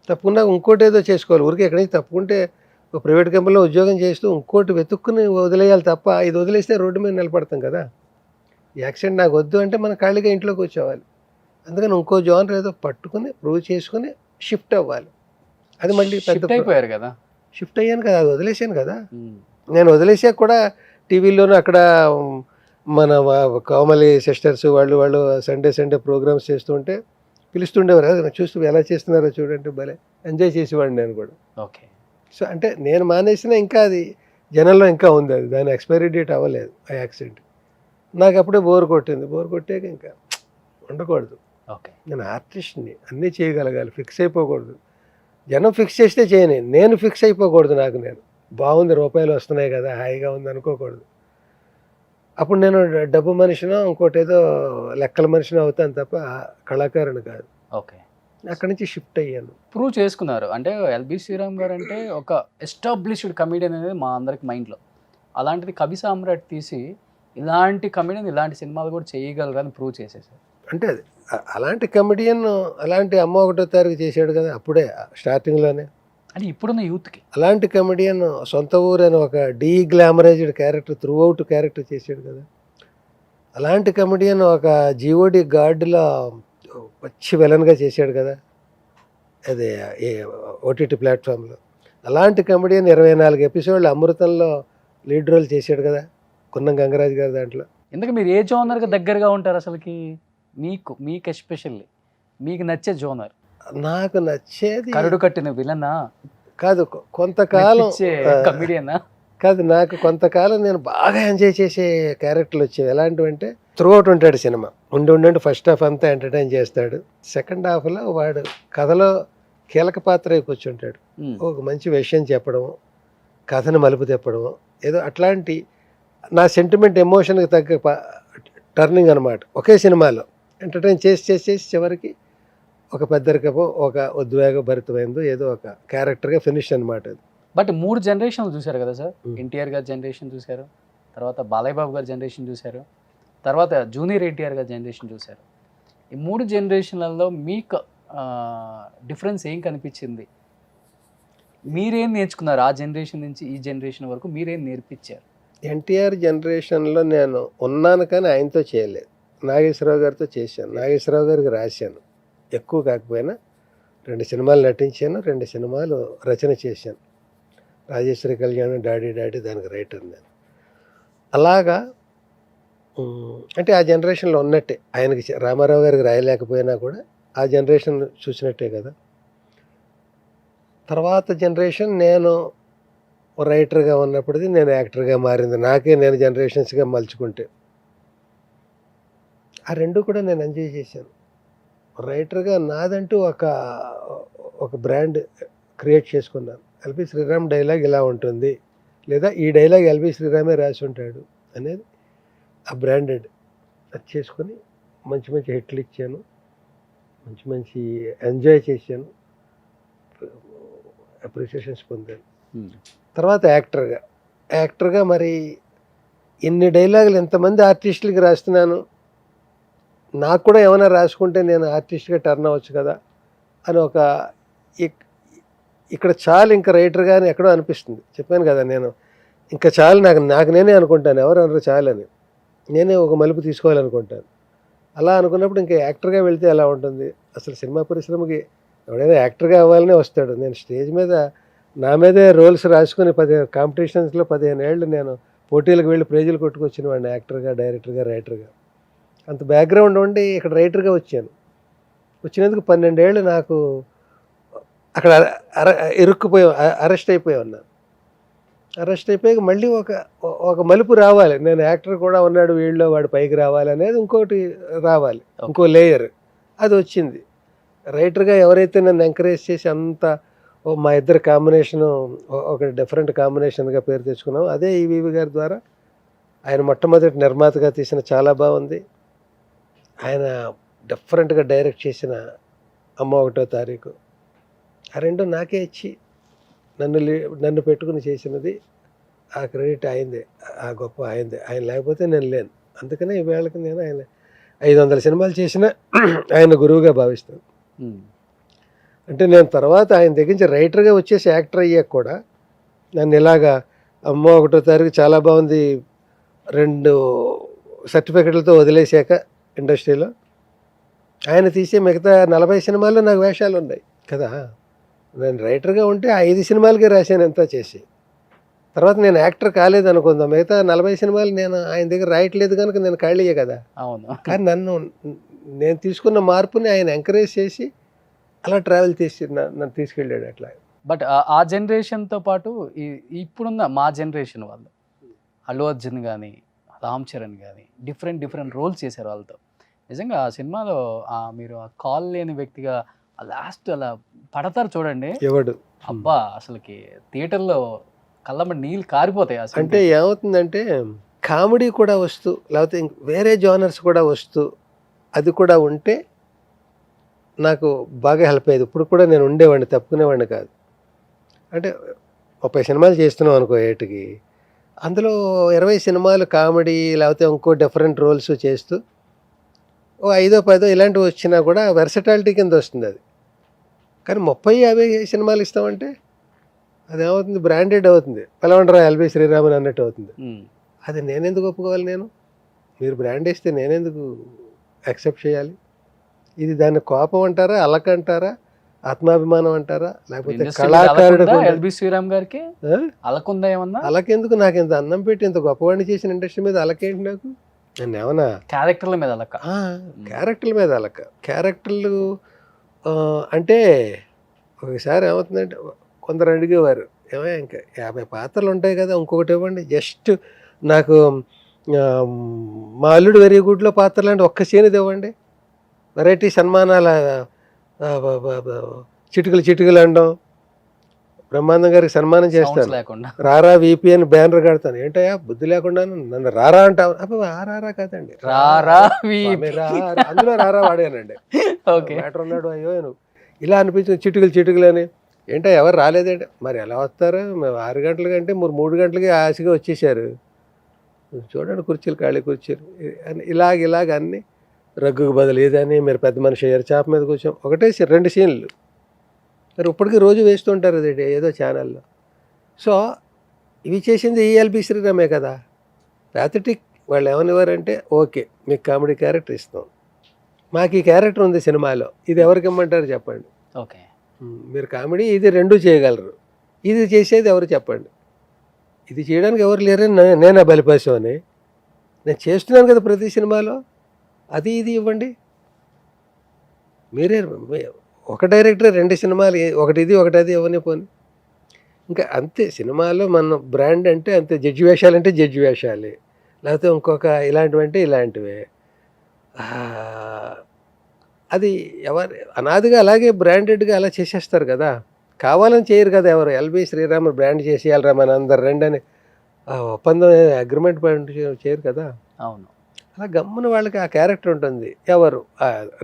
తప్పుకున్నాక ఇంకోటి ఏదో చేసుకోవాలి. ఊరికి ఎక్కడి నుంచి తప్పుకుంటే ఒక ప్రైవేట్ కంపెనీలో ఉద్యోగం చేస్తూ ఇంకోటి వెతుక్కుని వదిలేయాలి తప్ప, ఇది వదిలేస్తే రోడ్డు మీద నిలబడతాం కదా. ఈ యాక్సెంట్ నాకు వద్దు అంటే మనం ఖాళీగా ఇంట్లో కూర్చోవాలి. అందుకని ఇంకో జానర్ ఏదో పట్టుకుని ప్రూవ్ చేసుకుని షిఫ్ట్ అవ్వాలి. అది మళ్ళీ పెద్ద అయిపోయారు కదా. షిఫ్ట్ అయ్యాను కదా, అది వదిలేసాను కదా. నేను వదిలేసాక కూడా టీవీలోనూ అక్కడ మన కోమలి సిస్టర్స్ వాళ్ళు సండే ప్రోగ్రామ్స్ చేస్తుంటే పిలుస్తుండేవారు కదా, చూస్తూ ఎలా చేస్తున్నారో చూడంటే భలే ఎంజాయ్ చేసేవాడిని నేను కూడా. ఓకే. సో అంటే నేను మానేసినా ఇంకా అది జనంలో ఇంకా ఉంది, అది దాని ఎక్స్పైరీ డేట్ అవ్వలేదు ఆ యాక్సిడెంట్. నాకు అప్పుడే బోర్ కొట్టింది. బోర్ కొట్టాక ఇంకా ఉండకూడదు. ఓకే. నేను ఆర్టిస్ట్ని, అన్నీ చేయగలగాలి, ఫిక్స్ అయిపోకూడదు. జనం ఫిక్స్ చేస్తే చేయని, నేను ఫిక్స్ అయిపోకూడదు. నేను బాగుంది, రూపాయలు వస్తున్నాయి కదా, హాయిగా ఉంది అనుకోకూడదు. అప్పుడు నేను డబ్బు మనిషినో ఇంకోటి ఏదో లెక్కల మనిషినో అవుతాను తప్ప కళాకారుని కాదు. ఓకే. అక్కడి నుంచి షిఫ్ట్ అయ్యాను. ప్రూవ్ చేసుకున్నారు. అంటే ఎల్బి శ్రీరామ్ గారు అంటే ఒక ఎస్టాబ్లిష్డ్ కమెడియన్ అనేది మా అందరికి మైండ్లో. అలాంటిది కవి సామ్రాట్ తీసి ఇలాంటి కమెడియన్ ఇలాంటి సినిమాలు కూడా చేయగలరని ప్రూవ్ చేసేసారు. అంటే అది అలాంటి కమెడియన్, అలాంటి అమ్మ 1వ తారీఖు చేశాడు కదా అప్పుడే స్టార్టింగ్లోనే. అంటే ఇప్పుడున్న యూత్కి అలాంటి కమెడియన్ సొంత ఊరు అని ఒక deglamorised character through out character చేశాడు కదా. అలాంటి కమెడియన్ ఒక జీఓడి గార్డులో వచ్చి విలన్గా చేశాడు కదా, అదే ఓటీటీ ప్లాట్ఫామ్లో. అలాంటి కమెడియన్ 24 ఎపిసోడ్లు అమృతంలో లీడ్ రోల్ చేశాడు కదా, కున్నం గంగరాజు గారు దాంట్లో. ఎందుకు మీరు ఏ జోనర్కి దగ్గరగా ఉంటారు అసలుకి? మీకు ఎస్పెషల్లీ మీకు నచ్చే జోనర్? నాకు నచ్చేది కరుడు కట్టిన విలనా కాదు, కొంతకాలం కమెడియనా కాదు. నాకు కొంతకాలం నేను బాగా ఎంజాయ్ చేసే క్యారెక్టర్లు వచ్చేవి. ఎలాంటివంటే త్రూ అవుట్ ఉంటాడు సినిమా, ఉండి ఫస్ట్ హాఫ్ అంతా ఎంటర్టైన్ చేస్తాడు, సెకండ్ హాఫ్లో వాడు కథలో కీలక పాత్ర అయి కూర్చుంటాడు. ఒక మంచి విషయం చెప్పడం, కథను మలుపు తిప్పడం, ఏదో అట్లాంటి నా సెంటిమెంట్ ఎమోషన్కి తగ్గ టర్నింగ్ అనమాట. ఒకే సినిమాలో ఎంటర్టైన్ చేసి చివరికి ఒక పెద్దరికమో ఒక ఉద్వేగ భరితమైందో ఏదో ఒక క్యారెక్టర్గా ఫినిష్ అనమాట అది. బట్ 3 జనరేషన్లు చూశారు కదా సార్. ఎన్టీఆర్ గారి జనరేషన్ చూశారు, తర్వాత బాలయ్య బాబు గారి జనరేషన్ చూశారు, తర్వాత జూనియర్ ఎన్టీఆర్గా జనరేషన్ చూశారు. ఈ 3 జనరేషన్లలో మీకు డిఫరెన్స్ ఏం కనిపించింది? మీరేం నేర్చుకున్నారు ఆ జనరేషన్ నుంచి ఈ జనరేషన్ వరకు? మీరేం నేర్పించారు? ఎన్టీఆర్ జనరేషన్లో నేను ఉన్నాను కానీ ఆయనతో చేయలేదు. నాగేశ్వరరావు గారితో చేశాను, నాగేశ్వరరావు గారికి రాశాను, ఎక్కువ కాకపోయినా 2 సినిమాలు నటించాను, 2 సినిమాలు రచన చేశాను. రాజేశ్వరి కళ్యాణం, డాడీ డాడీ దానికి రైటర్ నేను. అలాగా అంటే ఆ జనరేషన్లో ఉన్నట్టే, ఆయనకి రామారావు గారికి రాయలేకపోయినా కూడా ఆ జనరేషన్ చూసినట్టే కదా. తర్వాత జనరేషన్ నేను రైటర్గా ఉన్నప్పటిది నేను యాక్టర్గా మారింది, నాకే నేను జనరేషన్స్గా మలుచుకుంటే. ఆ 2 కూడా నేను ఎంజాయ్ చేశాను. రైటర్గా నాదంటూ ఒక బ్రాండ్ క్రియేట్ చేసుకున్నాను. ఎల్బి శ్రీరామ్ డైలాగ్ ఇలా ఉంటుంది, లేదా ఈ డైలాగ్ ఎల్బి శ్రీరామే రాసి ఉంటాడు అనేది ఆ బ్రాండెడ్ అది చేసుకొని మంచి మంచి హిట్లు ఇచ్చాను, మంచి మంచి ఎంజాయ్ చేశాను, అప్రిషియేషన్స్ పొందాను. తర్వాత యాక్టర్గా మరి ఇన్ని డైలాగులు ఎంతమంది ఆర్టిస్టులకి రాస్తున్నాను, నాకు కూడా ఏమైనా రాసుకుంటే నేను ఆర్టిస్ట్గా టర్న్ అవ్వచ్చు కదా అని ఇక్కడ చాలు, ఇంకా రైటర్గానే ఎక్కడో అనిపిస్తుంది. చెప్పాను కదా నేను, ఇంకా చాలు నాకు నేనే అనుకుంటాను, ఎవరు అనరు చాలని, నేనే ఒక మలుపు తీసుకోవాలనుకుంటాను. అలా అనుకున్నప్పుడు ఇంకా యాక్టర్గా వెళ్తే ఎలా ఉంటుంది? అసలు సినిమా పరిశ్రమకి ఎవడైనా యాక్టర్గా అవ్వాలనే వస్తాడు. నేను స్టేజ్ మీద నా మీదే రోల్స్ రాసుకుని 10 కాంపిటీషన్స్లో 15 ఏళ్ళు నేను పోటీలకు వెళ్ళి ప్రైజులు కొట్టుకొచ్చిన వాడిని, యాక్టర్గా, డైరెక్టర్గా, రైటర్గా. అంత బ్యాక్గ్రౌండ్ ఉండి ఇక్కడ రైటర్గా వచ్చాను. వచ్చినందుకు 12 ఏళ్ళు నాకు అక్కడ ఇరుక్కుపోయి అరెస్ట్ అయిపోయి ఉన్నాను. అరెస్ట్ అయిపోయాక మళ్ళీ ఒక మలుపు రావాలి, నేను యాక్టర్ కూడా ఉన్నాడు వీళ్ళలో, వాడు పైకి రావాలి అనేది ఇంకోటి రావాలి, ఇంకో లేయర్. అది వచ్చింది. రైటర్గా ఎవరైతే నన్ను ఎంకరేజ్ చేసి అంత మా ఇద్దరు కాంబినేషను ఒక డిఫరెంట్ కాంబినేషన్గా పేరు తెచ్చుకున్నాం, అదే ఈవీవి గారి ద్వారా. ఆయన మొట్టమొదటి నిర్మాతగా తీసిన చాలా బాగుంది. ఆయన డిఫరెంట్గా డైరెక్ట్ చేసిన అమ్మ 1వ తారీఖు, ఆ 2 నాకే ఇచ్చి నన్ను పెట్టుకుని చేసినది, ఆ క్రెడిట్ అయిందే, ఆ గొప్ప అయిందే. ఆయన లేకపోతే నేను లేను. అందుకనే ఈవేళకి నేను ఆయన 500 సినిమాలు చేసిన ఆయన గురువుగా భావిస్తాను. అంటే నేను తర్వాత ఆయన దగ్గర నుంచి రైటర్గా వచ్చేసి యాక్టర్ అయ్యాక కూడా నన్ను ఇలాగా అమ్మ 1వ తారీఖు చాలా బాగుంది 2 సర్టిఫికెట్లతో వదిలేసాక ఇండస్ట్రీలో ఆయన తీసే మిగతా 40 సినిమాల్లో నాకు వేషాలు ఉన్నాయి కదా. నేను రైటర్గా ఉంటే 5 సినిమాలకే రాశాను ఎంత చేసి. తర్వాత నేను యాక్టర్ కాలేదు అనుకుందాం, మిగతా 40 సినిమాలు నేను ఆయన దగ్గర రాయట్లేదు కనుక నేను ఖాళీయే కదా. అవును. కానీ నేను తీసుకున్న మార్పుని ఆయన ఎంకరేజ్ చేసి అలా ట్రావెల్ చేసి నన్ను తీసుకెళ్ళాడు అట్లా. బట్ ఆ జనరేషన్తో పాటు ఇప్పుడున్న మా జనరేషన్ వాళ్ళు, అల్లు అర్జున్ కానీ, రామ్ చరణ్ కానీ డిఫరెంట్ రోల్స్ చేశారు వాళ్ళతో. నిజంగా ఆ సినిమాలో మీరు ఆ కాల్ లేని వ్యక్తిగా లాస్ట్ అలా పడతారు చూడండి, ఎవడు అబ్బా అసలుకి థియేటర్లో కళ్ళమ్మ నీళ్ళు కారిపోతాయి అసలు. అంటే ఏమవుతుందంటే కామెడీ కూడా వస్తూ, లేకపోతే వేరే జోనర్స్ కూడా వస్తూ, అది కూడా ఉంటే నాకు బాగా హెల్ప్ అయ్యేది. ఇప్పుడు కూడా నేను ఉండేవాడిని, తప్పుకునేవాడిని కాదు. అంటే 30 సినిమాలు చేస్తున్నాం అనుకో ఏటికి, అందులో 20 సినిమాలు కామెడీ లేకపోతే ఇంకో డిఫరెంట్ రోల్స్ చేస్తూ 5-10 ఇలాంటివి వచ్చినా కూడా వెర్సటాలిటీ కింద వస్తుంది అది. కానీ 30-50 సినిమాలు ఇస్తామంటే అదేమవుతుంది, బ్రాండెడ్ అవుతుంది, పిలవండరా ఎల్బి శ్రీరామన్ అన్నట్టు అవుతుంది. అది నేనెందుకు ఒప్పుకోవాలి? మీరు బ్రాండ్ ఇస్తే నేనెందుకు యాక్సెప్ట్ చేయాలి? ఇది దాన్ని కోపం అంటారా, అలక అంటారా, ఆత్మాభిమానం అంటారా, లేకపోతే కళాకారుడు ఎల్బి శ్రీరామ్ గారికి అలకుందా ఏమన్నా? అలకెందుకు? నాకు ఇంత అన్నం పెట్టి ఇంత గొప్పవాడిని చేసిన ఇండస్ట్రీ మీద అలకేంటి నాకు? నేను ఏమన్నా క్యారెక్టర్ల మీద అలక? క్యారెక్టర్ల మీద అలక. క్యారెక్టర్లు అంటే ఒకసారి ఏమవుతుందంటే కొందరు అడిగేవారు, ఏమో ఇంకా 50 పాత్రలు ఉంటాయి కదా, ఇంకొకటి ఇవ్వండి. జస్ట్ నాకు మా అల్లుడు వెరీ గుడ్లో పాత్రలు అంటే ఒక్క సీన్ ఇవ్వండి. వెరైటీ సన్మానాల చిటుకులు అనడం, బ్రహ్మానందం గారికి సన్మానం చేస్తాను, రారా వీపీ అని బ్యానర్ కడతాను. ఏంటయ్యా బుద్ధి లేకుండా నన్ను రారా అంటావు? అబ్బా రారా కాదండి, అందులో రారా వాడానండి. మ్యాటర్ ఉన్నాడు అయ్యో నువ్వు ఇలా అనిపించింది. చిటుకులు అని ఏంటో ఎవరు రాలేదండి. మరి ఎలా వస్తారు? మేము 6 గంటల కంటే 3 గంటలకి ఆశగా వచ్చేసారు. చూడండి కుర్చీలు ఖాళీ కుర్చీలు అని ఇలాగ అన్నీ రగ్గుకు బదులు ఏదని మీరు పెద్ద మనిషి అయ్యారు చేప మీద కూర్చోం ఒకటే 2 సీన్లు మరి ఇప్పటికీ రోజు వేస్తుంటారు అది ఏదో ఛానల్లో. సో ఇవి చేసింది ఎల్బి శ్రీరామే కదా. ప్యాథటిక్ వాళ్ళు ఏమనివారంటే ఓకే మీకు కామెడీ క్యారెక్టర్ ఇస్తాం, మాకు ఈ క్యారెక్టర్ ఉంది సినిమాలో, ఇది ఎవరికి ఇమ్మంటారు చెప్పండి. ఓకే, మీరు కామెడీ ఇది 2 చేయగలరు, ఇది చేసేది ఎవరు చెప్పండి. ఇది చేయడానికి ఎవరు లేరని నేనే బలిపశం అని నేను చేస్తున్నాను కదా ప్రతి సినిమాలో. అది ఇది ఇవ్వండి. మీరే ఒక డైరెక్టర్ 2 సినిమాలు ఒకటి ఇది ఒకటి అది ఇవ్వని పోని. ఇంకా అంతే సినిమాలో మన బ్రాండ్ అంటే అంతే. జడ్జి వేషాలు అంటే జడ్జి వేషాలే, లేకపోతే ఇంకొక ఇలాంటివంటే ఇలాంటివే. అది ఎవరు అనాదిగా అలాగే బ్రాండెడ్గా అలా చేసేస్తారు కదా. కావాలని చేయరు కదా ఎవరు. ఎల్బి శ్రీరామ్ బ్రాండ్ చేసేయాలరా మన అందరు రండి అని ఒప్పందం అగ్రిమెంట్ చేయరు కదా. అవును, అలా గమ్మున వాళ్ళకి ఆ క్యారెక్టర్ ఉంటుంది. ఎవరు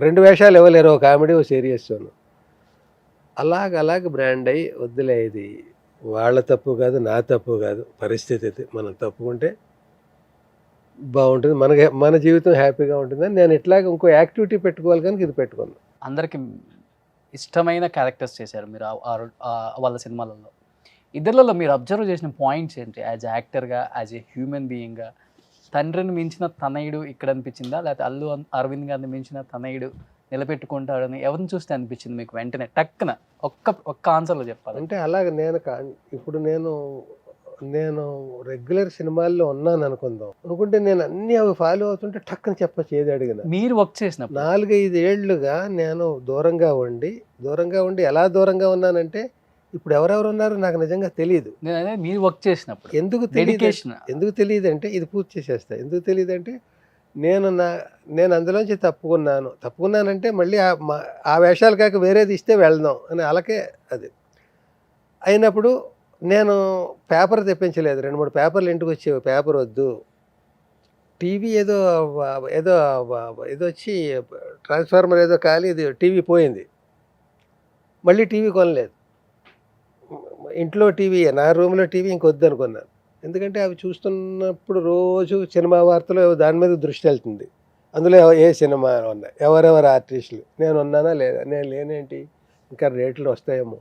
2 వేషాలు ఇవ్వలేరు, ఒక కామెడీ ఓ సీరియస్. అలాగ బ్రాండ్ అయ్యి వద్దులే, ఇది వాళ్ళ తప్పు కాదు నా తప్పు కాదు, పరిస్థితి ఇది, మనం తప్పుకుంటే బాగుంటుంది, మన జీవితం హ్యాపీగా ఉంటుందని నేను ఇట్లాగ ఇంకో యాక్టివిటీ పెట్టుకోవాలి కనుక ఇది పెట్టుకున్నాను. అందరికి ఇష్టమైన క్యారెక్టర్స్ చేశారు మీరు వాళ్ళ సినిమాలలో. ఇద్దరిలో మీరు అబ్జర్వ్ చేసిన పాయింట్స్ ఏంటి? యాజ్ యాక్టర్గా, యాజ్ ఏ హ్యూమన్ బీయింగ్గా, తండ్రిని మించిన తనయుడు ఇక్కడ అనిపించిందా, లేకపోతే అల్లు అరవింద్ గారిని మించిన తనయుడు నిలబెట్టుకుంటాడని ఎవరిని చూస్తే అనిపించింది మీకు వెంటనే టక్కున ఒక్క ఆన్సర్లో చెప్పాలి అంటే? అలాగే ఇప్పుడు నేను రెగ్యులర్ సినిమాల్లో ఉన్నాను అనుకుంటే నేను అన్నీ అవి ఫాలో అవుతుంటే టక్కున చెప్పచ్చు ఏది అడిగినా. మీరు వర్క్ చేసిన 4-5 ఏళ్లుగా నేను దూరంగా ఉండి ఎలా దూరంగా ఉన్నానంటే ఇప్పుడు ఎవరెవరు ఉన్నారో నాకు నిజంగా తెలియదు. మీరు వర్క్ చేసినప్పుడు ఎందుకు తెలియదు అంటే ఇది పూర్తి చేసేస్తా. ఎందుకు తెలియదు అంటే నేను అందులోంచి తప్పుకున్నానంటే మళ్ళీ ఆ వేషాలు కాక వేరేది ఇస్తే వెళ్దాం అని అలాగే అది అయినప్పుడు నేను పేపర్ తెప్పించలేదు. 2-3 పేపర్లు ఇంటికి వచ్చేవి. పేపర్ వద్దు, టీవీ ఏదో వచ్చి ట్రాన్స్ఫార్మర్ ఏదో కాలి ఇది టీవీ పోయింది, మళ్ళీ టీవీ కొనలేదు. ఇంట్లో టీవీ, నా రూమ్లో టీవీ ఇంకొద్దు అనుకున్నాను. ఎందుకంటే అవి చూస్తున్నప్పుడు రోజు సినిమా వార్తలు దాని మీద దృష్టి వెళ్తుంది. అందులో ఏ సినిమా ఉన్నాయి, ఎవరెవరు ఆర్టిస్టులు, నేను ఉన్నానా లేదా, నేను లేనేంటి, ఇంకా రేట్లు వస్తాయేమో.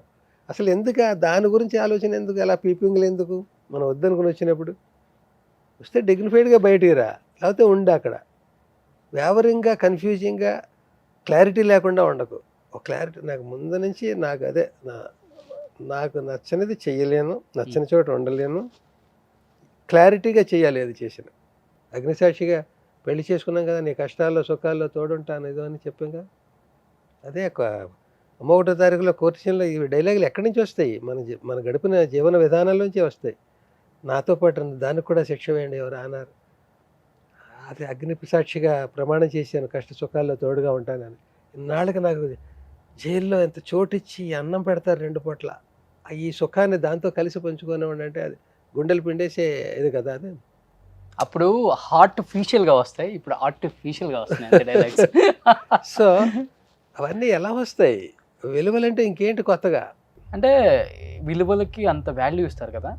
అసలు ఎందుకు దాని గురించి ఆలోచన ఎందుకు, అలా పీపింగ్లు ఎందుకు? మనం వద్దనుకుని వచ్చినప్పుడు వస్తే డిగ్నిఫైడ్గా బయటికి రా, లేకపోతే ఉండి అక్కడ వ్యావరింగ్గా కన్ఫ్యూజింగ్గా క్లారిటీ లేకుండా ఉండకు. ఒక క్లారిటీ నాకు ముందు నుంచి నాకు నచ్చనిది చెయ్యలేను, నచ్చని చోట ఉండలేను, క్లారిటీగా చేయాలి అది చేసిన. అగ్నిసాక్షిగా పెళ్లి చేసుకున్నాం కదా, నీ కష్టాల్లో సుఖాల్లో తోడుంటాను ఏదో అని చెప్పాం కదా. అదే 31వ తారీఖులో కోర్టు సీన్లో ఈ డైలాగులు ఎక్కడి నుంచి వస్తాయి? మన గడిపిన జీవన విధానాల్లోంచి వస్తాయి. నాతో పాటు దానికి కూడా శిక్ష వేయండి ఎవరు అన్నారు. అది అగ్ని సాక్షిగా ప్రమాణం చేశాను కష్ట సుఖాల్లో తోడుగా ఉంటానని. ఇన్నాళ్ళకి నాకు జైల్లో ఎంత చోటిచ్చి అన్నం పెడతారు 2 పూట్ల, ఈ సుఖాన్ని దాంతో కలిసి పంచుకునేవాడు అంటే అది గుండెలు పిండేసే ఇది కదా. అది అప్పుడు ఆర్టిఫిషియల్గా వస్తాయి, ఇప్పుడు ఆర్టిఫిషియల్గా వస్తున్నాయి డైలాగ్స్. సో అవన్నీ ఎలా వస్తాయి? విలువలంటే ఇంకేంటి కొత్తగా? అంటే విలువలకి అంత వాల్యూ ఇస్తారు కదా,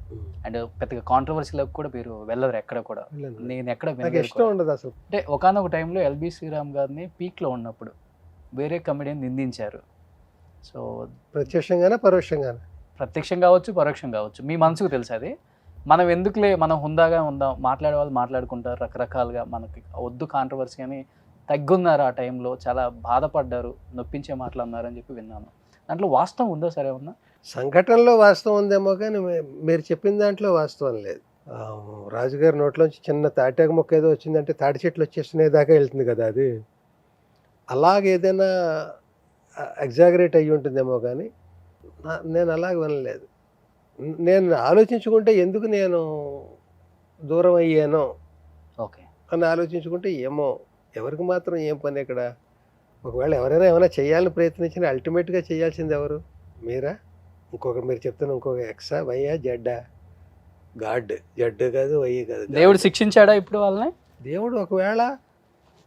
అండ్ పెద్దగా కాంట్రవర్సీలకు కూడా మీరు వెళ్ళరు ఎక్కడ కూడా. నేను ఎక్కడ ఇష్టం ఉండదు అసలు. అంటే ఒకనొక టైంలో ఎల్బి శ్రీరామ్ గారిని పీక్లో ఉన్నప్పుడు వేరే కమెడియన్ నిందించారు. సో ప్రత్యక్షంగానే పరోక్షంగానే? ప్రత్యక్షం కావచ్చు, పరోక్షం కావచ్చు, మీ మనసుకు తెలుసు అది. మనం ఎందుకులే, మనం హుందాగా ఉందాం, మాట్లాడే వాళ్ళు మాట్లాడుకుంటారు రకరకాలుగా, మనకి వద్దు కాంట్రవర్సీ అని తగ్గున్నారు. ఆ టైంలో చాలా బాధపడ్డారు, నొప్పించే మాటలు అన్నారని చెప్పి విన్నాను. దాంట్లో వాస్తవం ఉందా? సరే ఉన్నా సంఘటనలో వాస్తవం ఉందేమో కానీ మీరు చెప్పిన దాంట్లో వాస్తవం లేదు. రాజుగారి నోట్లోంచి చిన్న తాటాకు మొక్క ఏదో వచ్చిందంటే తాటి చెట్లు వచ్చేస్తునే దాకా వెళ్తుంది కదా. అది అలాగేదైనా ఎగ్జాగరేట్ అయ్యి ఉంటుందేమో కానీ నేను అలాగ వినలేదు. నేను ఆలోచించుకుంటే ఎందుకు నేను దూరం అయ్యానో ఓకే అని ఆలోచించుకుంటే ఏమో ఎవరికి మాత్రం ఏం పని ఇక్కడ. ఒకవేళ ఎవరైనా ఏమైనా చేయాలని ప్రయత్నించినా అల్టిమేట్గా చేయాల్సింది ఎవరు? మీరా? మీరు చెప్తున్న ఇంకొక ఎక్సా, వైయా, జడ్డా? గాడ్ జడ్డు కాదు, వయ్యి కాదు. దేవుడు శిక్షించాడా ఇప్పుడు వాళ్ళని? దేవుడు ఒకవేళ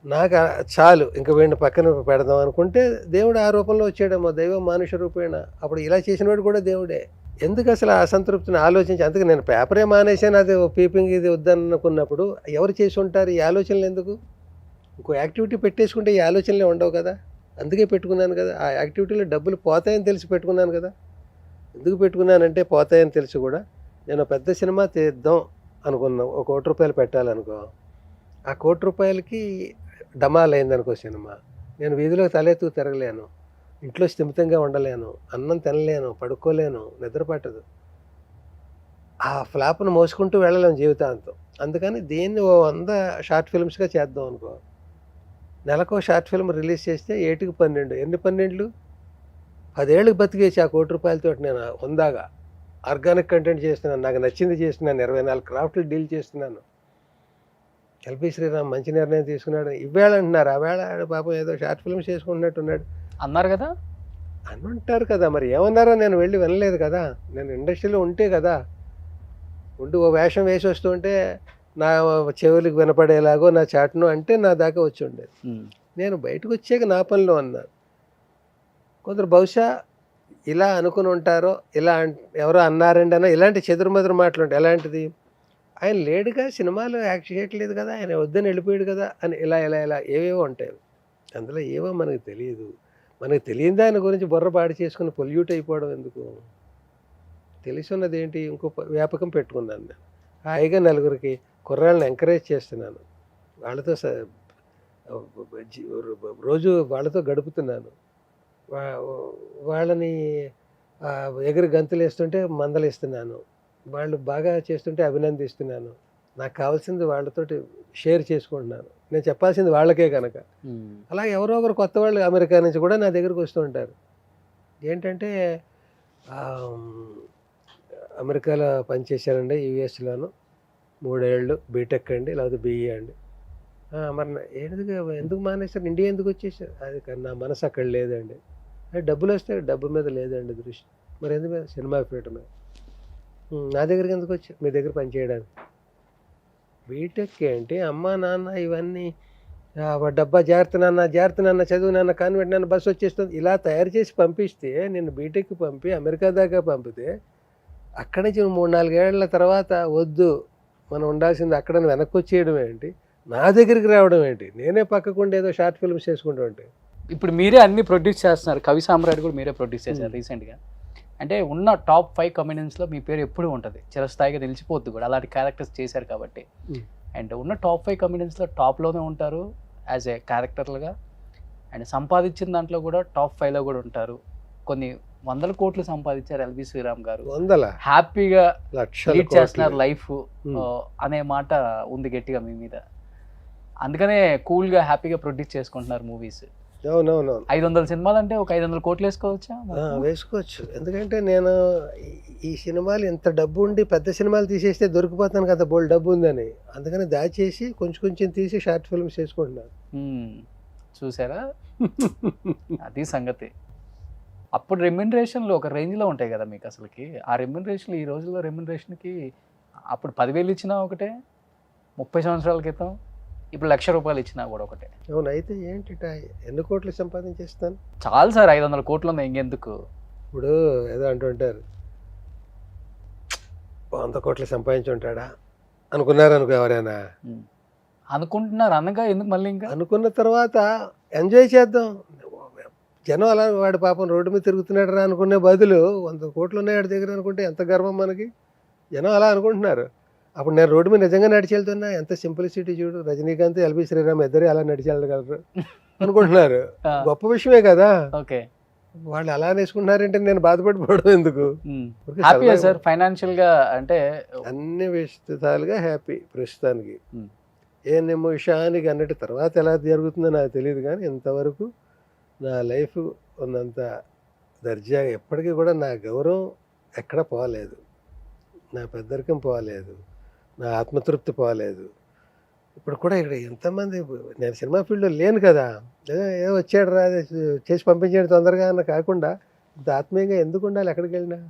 నాకు చాలు ఇంకా వీడిని పక్కన పెడదాం అనుకుంటే దేవుడు ఆ రూపంలో వచ్చాడేమో, దైవం మానుష రూపేణ. అప్పుడు ఇలా చేసినవాడు కూడా దేవుడే. ఎందుకు అసలు ఆ అసంతృప్తిని ఆలోచించి, అందుకే నేను పేపరే మానేసాను, అది పీపింగ్ ఇది వద్దనుకున్నప్పుడు ఎవరు చేసి ఉంటారు ఈ ఆలోచనలు? ఎందుకు ఇంకో యాక్టివిటీ పెట్టేసుకుంటే ఈ ఆలోచనలే ఉండవు కదా. అందుకే పెట్టుకున్నాను కదా, ఆ యాక్టివిటీలో డబ్బులు పోతాయని తెలిసి పెట్టుకున్నాను కదా. ఎందుకు పెట్టుకున్నానంటే పోతాయని తెలిసి కూడా నేను పెద్ద సినిమా తీద్దాం అనుకున్నాం, ఒక ₹1,00,00,000 పెట్టాలనుకో, ఆ ₹1,00,00,000కి డమాల్ అయిందనుకో సినిమా, నేను వీధిలో తలెత్తుకు తిరగలేను, ఇంట్లో స్థిమితంగా ఉండలేను, అన్నం తినలేను, పడుకోలేను, నిద్ర పట్టదు, ఆ ఫ్లాప్ను మోసుకుంటూ వెళ్ళలేము జీవితాంతం. అందుకని దీన్ని 100 షార్ట్ ఫిల్మ్స్గా చేద్దాం అనుకో, నెలకో షార్ట్ ఫిల్మ్ రిలీజ్ చేస్తే 7కి 12, ఎన్ని 12? 10 ఏళ్ళకి బతికేసి ఆ ₹1,00,00,000 నేను హుందాగా ఆర్గానిక్ కంటెంట్ చేస్తున్నాను, నాకు నచ్చింది చేస్తున్నాను, 24 క్రాఫ్ట్లు డీల్ చేస్తున్నాను. ఎల్బి శ్రీరామ్ మంచి నిర్ణయం తీసుకున్నాడు ఇవేళ అంటున్నారు, ఆవేళ పాపం ఏదో షార్ట్ ఫిల్మ్స్ చేసుకుంటున్నట్టున్నాడు అన్నారు కదా. అని అంటారు కదా. మరి ఏమన్నారో నేను వెళ్ళి వినలేదు కదా, నేను ఇండస్ట్రీలో ఉంటే కదా, ఉండి ఓ వేషం వేసి వస్తుంటే నా చెవులకు వినపడేలాగో నా చాటును అంటే నా దాకా వచ్చి ఉండేది. నేను బయటకు వచ్చాక నా పనిలో అన్నాను. కొందరు బహుశా ఇలా అనుకుని ఉంటారో, ఇలా ఎవరో అన్నారండి అన్న ఇలాంటి చెదురుమదురు మాటలు ఉంటాయి. ఎలాంటిది, ఆయన లేడుగా, సినిమాలో యాక్ట్ చేయట్లేదు కదా, ఆయన వద్దని వెళ్ళిపోయాడు కదా అని ఇలా ఇలా ఇలా ఏవేవో ఉంటాయి. అందులో ఏవో మనకు తెలియదు. మనకు తెలియని దాని గురించి బుర్ర పాడు చేసుకుని పొల్యూట్ అయిపోవడం ఎందుకు? తెలుసున్నది ఏంటి, ఇంకో వ్యాపకం పెట్టుకున్నాను నేను. హాయిగా నలుగురికి కుర్రాళ్ళని ఎంకరేజ్ చేస్తున్నాను, వాళ్ళతో రోజు వాళ్ళతో గడుపుతున్నాను, వాళ్ళని ఎగిరి గంతులు వేస్తుంటే మందలిస్తున్నాను, వాళ్ళు బాగా చేస్తుంటే అభినందిస్తున్నాను, నాకు కావాల్సింది వాళ్ళతోటి షేర్ చేసుకుంటున్నాను, నేను చెప్పాల్సింది వాళ్ళకే కనుక. అలా ఎవరో ఒకరు కొత్త వాళ్ళు అమెరికా నుంచి కూడా నా దగ్గరకు వస్తూ ఉంటారు. ఏంటంటే అమెరికాలో పనిచేశానండి, యూఎస్లోను 3 ఏళ్ళు, బీటెక్ అండి, లేకపోతే బీఈ అండి. మరి ఎందుకు మానేశారు, ఇండియా ఎందుకు వచ్చేసారు? అది నా మనసు అక్కడ లేదండి. డబ్బులు వస్తే డబ్బు మీద లేదండి దృష్టి, మరి ఎందుకు మీద, సినిమా ఫీల్డ్ మీద. నా దగ్గరికి ఎందుకు వచ్చారు, మీ దగ్గర పని చేయడానికి? బీటెక్ ఏంటి, అమ్మ నాన్న ఇవన్నీ, డబ్బా జాగ్రత్త నాన్న చదువు నాన్న, కాన్వెంట్ నాన్న, బస్సు వచ్చేస్తుంది, ఇలా తయారు చేసి పంపిస్తే, నేను బీటెక్ పంపి అమెరికా దాకా పంపితే, అక్కడి నుంచి 3-4 ఏళ్ల తర్వాత వద్దు మనం ఉండాల్సింది అక్కడ వెనక్కి వచ్చేయడం ఏంటి, నా దగ్గరికి రావడం ఏంటి, నేనే పక్కకుండా ఏదో షార్ట్ ఫిల్మ్స్ చేసుకుంటూ ఉంటే. ఇప్పుడు మీరే అన్ని ప్రొడ్యూస్ చేస్తున్నారు, కవి సామ్రాట్ కూడా మీరే ప్రొడ్యూస్ చేశారు రీసెంట్గా. అంటే ఉన్న టాప్ 5 కమెడియన్స్లో మీ పేరు ఎప్పుడూ ఉంటుంది, చిరస్థాయిగా నిలిచిపోద్ది కూడా, అలాంటి క్యారెక్టర్స్ చేశారు కాబట్టి. అండ్ ఉన్న టాప్ 5 కమెడియన్స్లో టాప్లోనే ఉంటారు యాజ్ ఏ క్యారెక్టర్లుగా, అండ్ సంపాదించిన దాంట్లో కూడా టాప్ 5లో కూడా ఉంటారు. కొన్ని 100 కోట్లు సంపాదించారు ఎల్బి శ్రీరామ్ గారు, హ్యాపీగా లీడ్ చేస్తున్నారు లైఫ్ అనే మాట ఉంది గట్టిగా మీ మీద. అందుకనే కూల్గా హ్యాపీగా ప్రొడ్యూస్ చేసుకుంటున్నారు మూవీస్. అవునవును, 500 సినిమాలు అంటే ఒక 500 కోట్లు వేసుకోవచ్చా? వేసుకోవచ్చు. ఎందుకంటే నేను ఈ సినిమాలు ఇంత డబ్బు ఉండి పెద్ద సినిమాలు తీసేస్తే దొరికిపోతాను కదా, బోల్ డబ్బు ఉందని, అందుకని దాచేసి కొంచెం కొంచెం తీసి షార్ట్ ఫిల్మ్స్ చేసుకుంటున్నాను. చూసారా, అది సంగతి. అప్పుడు రెమ్యునరేషన్లు ఒక రేంజ్లో ఉంటాయి కదా మీకు అసలుకి, ఆ రెమ్యునరేషన్లు ఈ రోజుల్లో రెమ్యునరేషన్కి అప్పుడు 10,000 ఇచ్చినా ఒకటే, 30 సంవత్సరాల క్రితం, ఇప్పుడు ₹1,00,000 ఇచ్చినా కూడా ఒకటే. అవును, అయితే ఏంటి ఎన్ని కోట్లు సంపాదించేస్తాను? చాలు సార్, 500 కోట్లు ఉన్నాయి ఇంకెందుకు. ఇప్పుడు ఏదో అంటుంటారు 100 కోట్లు సంపాదించి ఉంటాడా అనుకున్నారు అనుకో ఎవరైనా, అనుకుంటున్నారు అనగా ఎందుకు మళ్ళీ ఇంకా అనుకున్న తర్వాత ఎంజాయ్ చేద్దాం. జనం అలా వాడు పాపం రోడ్డు మీద తిరుగుతున్నాడు రా అనుకునే బదులు 100 కోట్లు ఉన్నాయి వాడి దగ్గర అనుకుంటే ఎంత గర్వం మనకి. జనం అలా అనుకుంటున్నారు. అప్పుడు నేను రోడ్డు మీద నిజంగా నడిచి వెళ్తున్నా, ఎంత సింప్లిసిటీ చూడు, రజనీకాంత్ ఎల్బి శ్రీరామ్ ఇద్దరే అలా నడిచి వెళ్ళగలరు అనుకుంటున్నారు. గొప్ప విషయమే కదా. ఓకే, వాళ్ళు అలా నేసుకుంటున్నారంటే నేను బాధపడిపోవడం ఎందుకు? సార్ ఫైనాన్షియల్ గా అంటే అన్ని విస్తృతాలుగా హ్యాపీ ప్రస్తుతానికి. ఏ నిమిషానికి అన్నట్టు తర్వాత ఎలా జరుగుతుందో నాకు తెలియదు, కానీ ఇంతవరకు నా లైఫ్ ఉన్నంత దర్జాగా ఎప్పటికీ కూడా నా గౌరవం ఎక్కడ పోలేదు, నా పెద్దరికం పోలేదు, నా ఆత్మతృప్తి పోలేదు. ఇప్పుడు కూడా ఇక్కడ ఎంతమంది, నేను సినిమా ఫీల్డ్లో లేను కదా, ఏ వచ్చాడు రా చేసి పంపించాడు తొందరగా అన్న కాకుండా ఇంత ఆత్మీయంగా ఎందుకు ఉండాలి? ఎక్కడికి వెళ్ళినా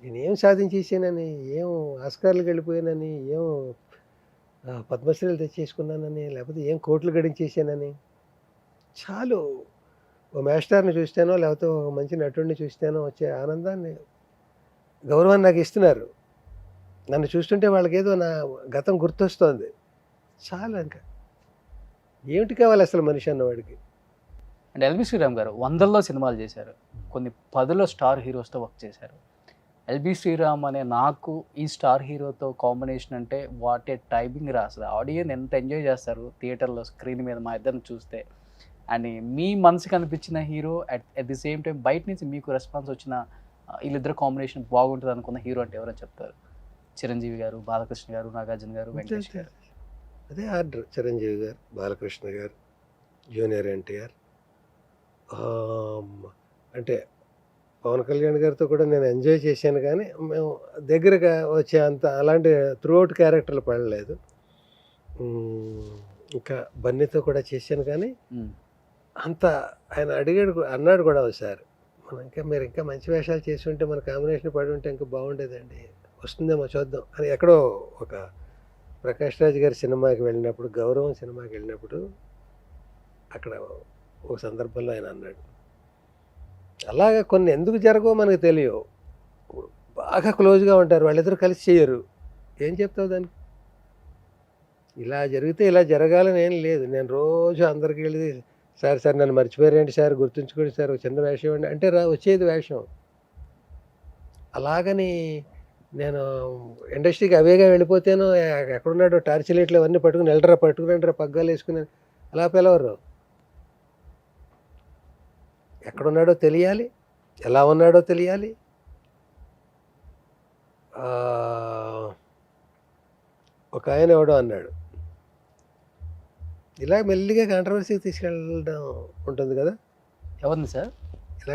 నేనేం సాధించేసానని, ఏం ఆస్కార్లకు వెళ్ళిపోయానని, ఏం పద్మశ్రీలు తెచ్చేసుకున్నానని, లేకపోతే ఏం కోట్లు గడించేసానని, చాలు. ఓ మాస్టర్ని చూస్తానో లేకపోతే ఒక మంచి నటుడిని చూస్తానో వచ్చే ఆనందాన్ని గౌరవాన్ని నాకు ఇస్తున్నారు. నన్ను చూస్తుంటే వాళ్ళకేదో నా గతం గుర్తొస్తోంది. చాలా ఇంకా ఏమిటి కావాలి అసలు మనిషి అన్నవాడికి. అండ్ ఎల్బి శ్రీరామ్ గారు 100లో సినిమాలు చేశారు, కొన్ని 10లో స్టార్ హీరోస్తో వర్క్ చేశారు. ఎల్బి శ్రీరామ్ అనే నాకు ఈ స్టార్ హీరోతో కాంబినేషన్ అంటే వాట్ ఏ టైమింగ్ రా, అసలు ఆడియన్స్ ఎంత ఎంజాయ్ చేస్తారు థియేటర్లో స్క్రీన్ మీద మా ఇద్దరిని చూస్తే. అండ్ మీ మనసుకి అనిపించిన hero at the same time బయట నుంచి మీకు రెస్పాన్స్ వచ్చిన వీళ్ళిద్దరు కాంబినేషన్ బాగుంటుంది అనుకున్న హీరో అంటే ఎవరైనా చెప్తారు? చిరంజీవి గారు, బాలకృష్ణ గారు, నాగార్జున గారు, వెంకటేష్ గారు. అదే ఆర్డర్. చిరంజీవి గారు, బాలకృష్ణ గారు, జూనియర్ ఎన్టీఆర్. అంటే పవన్ కళ్యాణ్ గారితో కూడా నేను ఎంజాయ్ చేశాను, కానీ మేము దగ్గరగా వచ్చే అంత అలాంటి త్రూఅవుట్ క్యారెక్టర్లు పడలేదు. ఇంకా బన్నీతో కూడా చేశాను, కానీ అంత ఆయన అన్నాడు కూడా ఒకసారి, మీరు ఇంకా మంచి వేషాలు చేసి ఉంటే మన కాంబినేషన్ పడి ఉంటే ఇంకా బాగుండేదండి, వస్తుందేమో చూద్దాం అని. ఎక్కడో ఒక ప్రకాష్ రాజ్ గారి సినిమాకి వెళ్ళినప్పుడు, గౌరవం సినిమాకి వెళ్ళినప్పుడు అక్కడ ఒక సందర్భంలో ఆయన అన్నాడు. అలాగా కొన్ని ఎందుకు జరగవో మనకు తెలియవు. బాగా క్లోజ్గా ఉంటారు, వాళ్ళిద్దరూ కలిసి చేయరు, ఏం చెప్తావు దానికి? ఇలా జరిగితే ఇలా జరగాలని ఏం లేదు. నేను రోజు అందరికి వెళ్ళి, సార్ నన్ను మర్చిపోయారేంటి సార్, గుర్తుంచుకోండి సార్, ఒక చిన్న వేషం ఇవ్వండి అంటే వచ్చేది వేషం. అలాగని నేను ఇండస్ట్రీకి అవేగా వెళ్ళిపోతేనో, ఎక్కడున్నాడో టార్చ్ లైట్లు అవన్నీ పట్టుకుని పగ్గాలు వేసుకుని అలా పిలవరు. ఎక్కడున్నాడో తెలియాలి, ఎలా ఉన్నాడో తెలియాలి. ఒక ఆయన ఎవడో అన్నాడు, ఇలా మెల్లిగా కాంట్రవర్సీకి తీసుకెళ్ళడం ఉంటుంది కదా. ఎవరిని సార్? ఇలా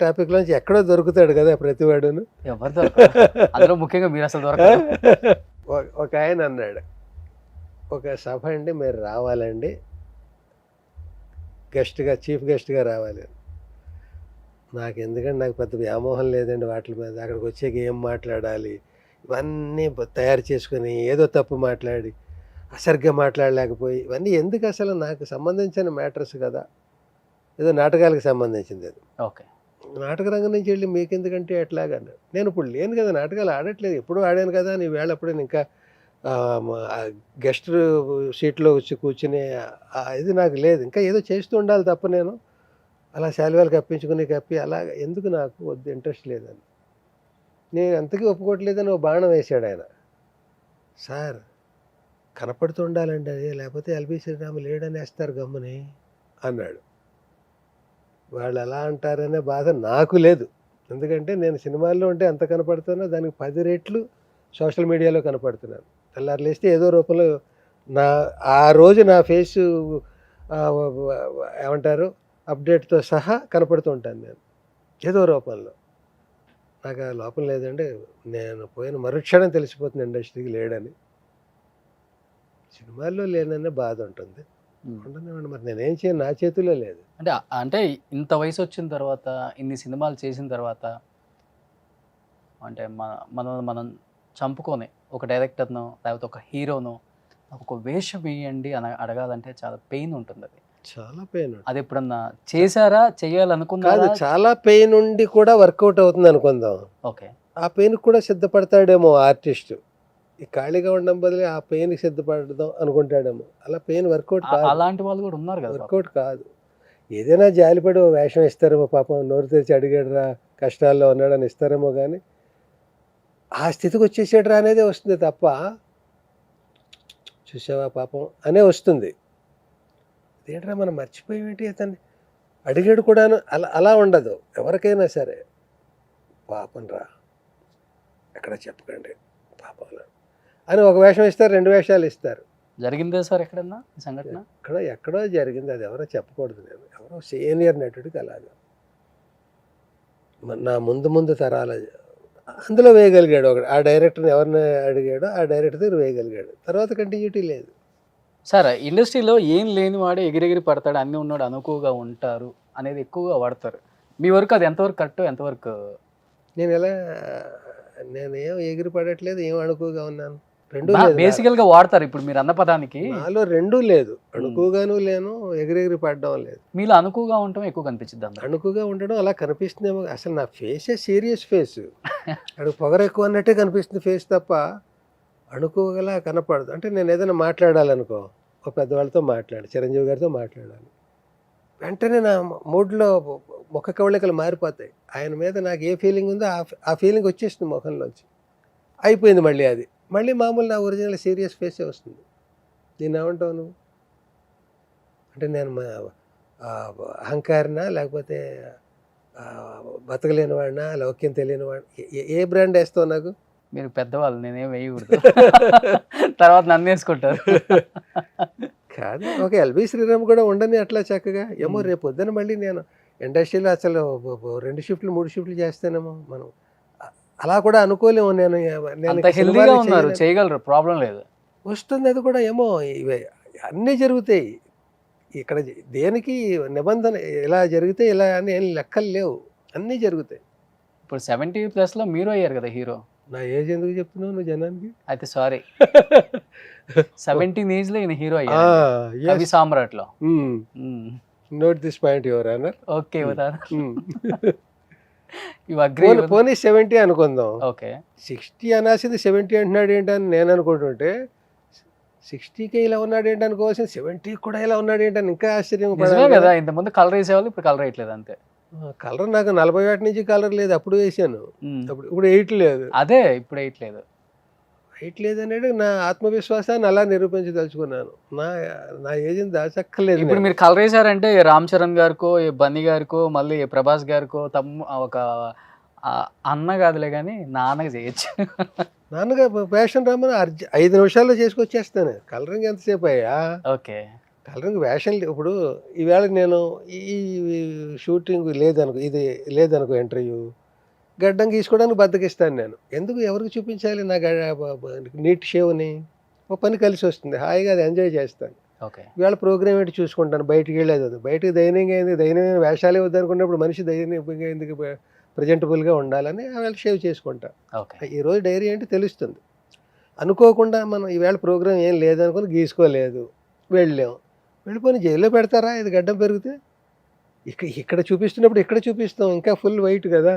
టాపిక్లోంచి ఎక్కడో దొరుకుతాడు కదా ప్రతివాడును. ఎవరు దొరకరు, అందులో ముఖ్యంగా మీరు అసలు దొరకరు. ఒక ఆయన అన్నాడు, ఒక సభ అండి మీరు రావాలండి, చీఫ్ గెస్ట్గా రావాలి. నాకు ఎందుకంటే నాకు పెద్ద వ్యామోహం లేదండి వాటి మీద. అక్కడికి వచ్చాక ఏం మాట్లాడాలి ఇవన్నీ తయారు చేసుకుని ఏదో తప్పు మాట్లాడి అసరిగ్గా మాట్లాడలేకపోయి ఇవన్నీ ఎందుకు? అసలు నాకు సంబంధించిన మ్యాటర్స్ కదా, ఏదో నాటకాలకు సంబంధించింది అది. ఓకే, నాటక రంగం నుంచి వెళ్ళి మీకెందుకంటే ఎట్లాగన్నాడు. నేను ఇప్పుడు లేను కదా, నాటకాలు ఆడట్లేదు, ఎప్పుడూ ఆడాను కదా. నీ వేళ అప్పుడే ఇంకా గెస్ట్ సీట్లో వచ్చి కూర్చునే ఇది నాకు లేదు. ఇంకా ఏదో చేస్తూ ఉండాలి తప్ప నేను అలా శాలువాలు కప్పి అలా ఎందుకు, నాకు వద్దు, ఇంట్రెస్ట్ లేదని. నేను అంతకీ ఒప్పుకోవట్లేదని ఒక బాణం వేశాడు ఆయన. సార్ కనపడుతూ ఉండాలండి అది, లేకపోతే ఎల్బి శ్రీరామ్ లేడని వేస్తారు గమ్ముని అన్నాడు. వాళ్ళు ఎలా అంటారనే బాధ నాకు లేదు, ఎందుకంటే నేను సినిమాల్లో ఉంటే ఎంత కనపడుతానో దానికి 10 రెట్లు సోషల్ మీడియాలో కనపడుతున్నాను. తెల్లారు లేస్తే ఏదో రూపంలో ఆ రోజు నా ఫేసు ఏమంటారు అప్డేట్తో సహా కనపడుతూ ఉంటాను నేను ఏదో రూపంలో. నాకు ఆ లోపం లేదండి, నేను పోయిన మరుక్షణం తెలిసిపోతుంది ఇండస్ట్రీకి లేడని. సినిమాల్లో లేననే బాధ ఉంటుంది, ఉండనివ్వండి, మరి నేనేం చేయను, నా చేతిలో లేదు. అంటే ఇంత వయసు వచ్చిన తర్వాత, ఇన్ని సినిమాలు చేసిన తర్వాత, అంటే మనం చంపుకొని ఒక డైరెక్టర్నో లేకపోతే ఒక హీరోనో ఒక వేషం వేయండి అని అడగాలంటే చాలా పెయిన్ ఉంటుంది. అది చాలా పెయిన్. అది ఎప్పుడన్నా చేశారా, చేయాలనుకున్నారా? చాలా పెయిన్ ఉండి కూడా వర్కౌట్ అవుతుంది అనుకుందాం. ఓకే, ఆ పెయిన్ కూడా సిద్ధపడతాడేమో ఆర్టిస్ట్. ఈ ఖాళీగా ఉండడం బదులు ఆ పెయిన్కి సిద్ధపడదాం అనుకుంటాడేమో. అలా పెయిన్ వర్కౌట్ కాదు. అలాంటి వాళ్ళు కూడా ఉన్నారు కదా. వర్కౌట్ కాదు. ఏదైనా జాలిపడి ఓ వేషం ఇస్తారేమో, పాపం నోరు తెరిచి అడిగాడురా, కష్టాల్లో ఉన్నాడని ఇస్తారేమో, కానీ ఆ స్థితికి వచ్చేసాడురా అనేదే వస్తుంది తప్ప చూసావా పాపం అనే వస్తుంది. ఏంట్రా మనం మర్చిపోయేంటి, అతన్ని అడిగాడు కూడాను, అలా ఉండదు ఎవరికైనా సరే. పాపం రా ఎక్కడ చెప్పకండి పాపం అని ఒక వేషం ఇస్తారు, 2 వేషాలు ఇస్తారు. జరిగిందే సార్ ఎక్కడన్నా ఈ సంఘటన? ఎక్కడో జరిగింది, అది ఎవరో చెప్పకూడదు. నేను ఎవరో సీనియర్ నటుడికి అలాగా నా ముందు తరాల అందులో వేయగలిగాడు. ఒకటి ఆ డైరెక్టర్ని ఎవరిని అడిగాడో ఆ డైరెక్టర్ దగ్గర వేయగలిగాడు, తర్వాత కంటిన్యూటీ లేదు. సార్ ఇండస్ట్రీలో ఏం లేని వాడే ఎగిరెగిరి పడతాడు, అన్నీ ఉన్నాడు అనుకువగా ఉంటారు అనేది ఎక్కువగా వాడతారు. మీ వరకు అది ఎంతవరకు కరెక్ట్, ఎంతవరకు? నేను ఏం ఎగిరి పడట్లేదు, ఏం అనుకువగా ఉన్నాను. రెండూ లేదు బేసికల్ గా వాడతారు ఇప్పుడు మీరు అన్న పదానికి. నాలో రెండూ లేదు, అణుకుగాను లేను, ఎగిరెగిరి పడడం లేదు. మీలో అనుకుగా ఉండటం ఎక్కువ కనిపించింది అందరూ. అణుకుగా ఉండడం అలా కనిపిస్తుందేమో. అసలు నా ఫేసే సీరియస్ ఫేస్, అక్కడ పొగరు ఎక్కువ అన్నట్టే కనిపిస్తుంది ఫేస్ తప్ప అణుకుగలా కనపడదు. అంటే నేను ఏదైనా మాట్లాడాలనుకో, ఒక పెద్దవాళ్ళతో చిరంజీవి గారితో మాట్లాడాలి, వెంటనే నా మూడ్లో ముఖ కవళికలు మారిపోతాయి. ఆయన మీద నాకు ఏ ఫీలింగ్ ఉందో ఆ ఫీలింగ్ వచ్చేస్తుంది ముఖంలోంచి, అయిపోయింది. మళ్ళీ మామూలు నా ఒరిజినల్ సీరియస్ ఫేసే వస్తుంది. దీన్ని ఏమంటావు నువ్వు? అంటే నేను అహంకారినా, లేకపోతే బతకలేని వాడినా, లౌక్యం తెలియని వాడినా? ఏ బ్రాండ్ వేస్తావు నాకు? మీరు పెద్దవాళ్ళు, నేనేం వేయకూడదు. తర్వాత నన్ను వేసుకుంటారు. కాదు, ఒక ఎల్బి శ్రీరామ్ కూడా ఉండని అట్లా చక్కగా. ఏమో రేపు పొద్దున మళ్ళీ నేను ఇండస్ట్రీలో అసలు 2 షిఫ్ట్లు 3 షిఫ్ట్లు చేస్తానేమో. మనం అలా కూడా అనుకోలేము. నేను హెల్దీగా ఉన్నారు, చేయగలరు, ప్రాబ్లం లేదు. వస్తుంది అది కూడా. ఏమో ఇవే అన్నీ జరుగుతాయి ఇక్కడ. దేనికి నిబంధన ఇలా జరిగితే ఇలా అని ఏం లెక్కలు లేవు, అన్నీ జరుగుతాయి. ఇప్పుడు 70+ మీరు అయ్యారు కదా హీరో. నా ఏజ్ ఎందుకు చెప్తున్నావు నువ్వు జనానికి? అయితే సారీ, 17 ఏజ్ లో ఈయన హీరో అయ్యారు కవి సామ్రాట్లో. Note this point your honour. Okay, you agree. పోనీ 70 అనుకుందాం. ఓకే, 60 అనాల్సింది 70 అంటున్నాడు ఏంటని నేను అనుకుంటుంటే, 60కే ఇలా ఉన్నాడు ఏంటి అనుకోవాల్సింది 70 కూడా ఇలా ఉన్నాడు ఏంటని ఇంకా ఆశ్చర్యం కదా. ఇంతకుముందు కలర్ వేసేవాళ్ళు, ఇప్పుడు కలర్ వేయట్లేదు అంతే. కలర్ నాకు 41 నుంచి కలర్ లేదు, అప్పుడు వేసాను. ఇప్పుడు 8 లేదు. అదే ఇప్పుడు 8 లేదు. 8 లేదు అనేది నా ఆత్మవిశ్వాసాన్ని అలా నిరూపించదలుచుకున్నాను. నా ఏజ్ని దాచక్కర్లేదు. ఇప్పుడు మీరు కలర్ వేసారంటే రామ్ చరణ్ గారికో, బన్నీ గారికో, మళ్ళీ ప్రభాస్ గారికో ఒక అన్న కాదులే కానీ నాన్నగా చేయొచ్చు. నాన్నగా వేషం రమ్మని 5 నిమిషాల్లో చేసుకొచ్చేస్తాను. కలరింగ్ ఎంతసేపు అయ్యా? ఓకే, కలరింగ్ వేషం. ఇప్పుడు ఈవేళ నేను ఈ షూటింగ్ లేదనుకో, ఇది లేదనుకో, ఇంటర్వ్యూ గడ్డం గీసుకోవడానికి బద్దకిస్తాను నేను. ఎందుకు ఎవరికి చూపించాలి నా నీట్ షేవ్ని? ఒక పని కలిసి వస్తుంది, హాయిగా అది ఎంజాయ్ చేస్తాను. ఓకే, ఇవాళ ప్రోగ్రామ్ ఏంటి చూసుకుంటాను, బయటికి వెళ్ళేది వద్దు. బయటికి దైనంగా అయింది, దైనంగా వేషాలే వద్దనుకున్నప్పుడు మనిషి దైనంగా ఎందుకు ప్రజెంటబుల్గా ఉండాలని ఆవేళ షేవ్ చేసుకుంటా. ఈరోజు డైరీ ఏంటి తెలుస్తుంది. అనుకోకుండా మనం ఈవేళ ప్రోగ్రామ్ ఏం లేదనుకుని గీసుకోలేదు, వెళ్ళిపోయి జైల్లో పెడతారా ఇది గడ్డం పెరిగితే? ఇక్కడ చూపిస్తున్నప్పుడు ఇక్కడ చూపిస్తాం, ఇంకా ఫుల్ వైట్ కదా.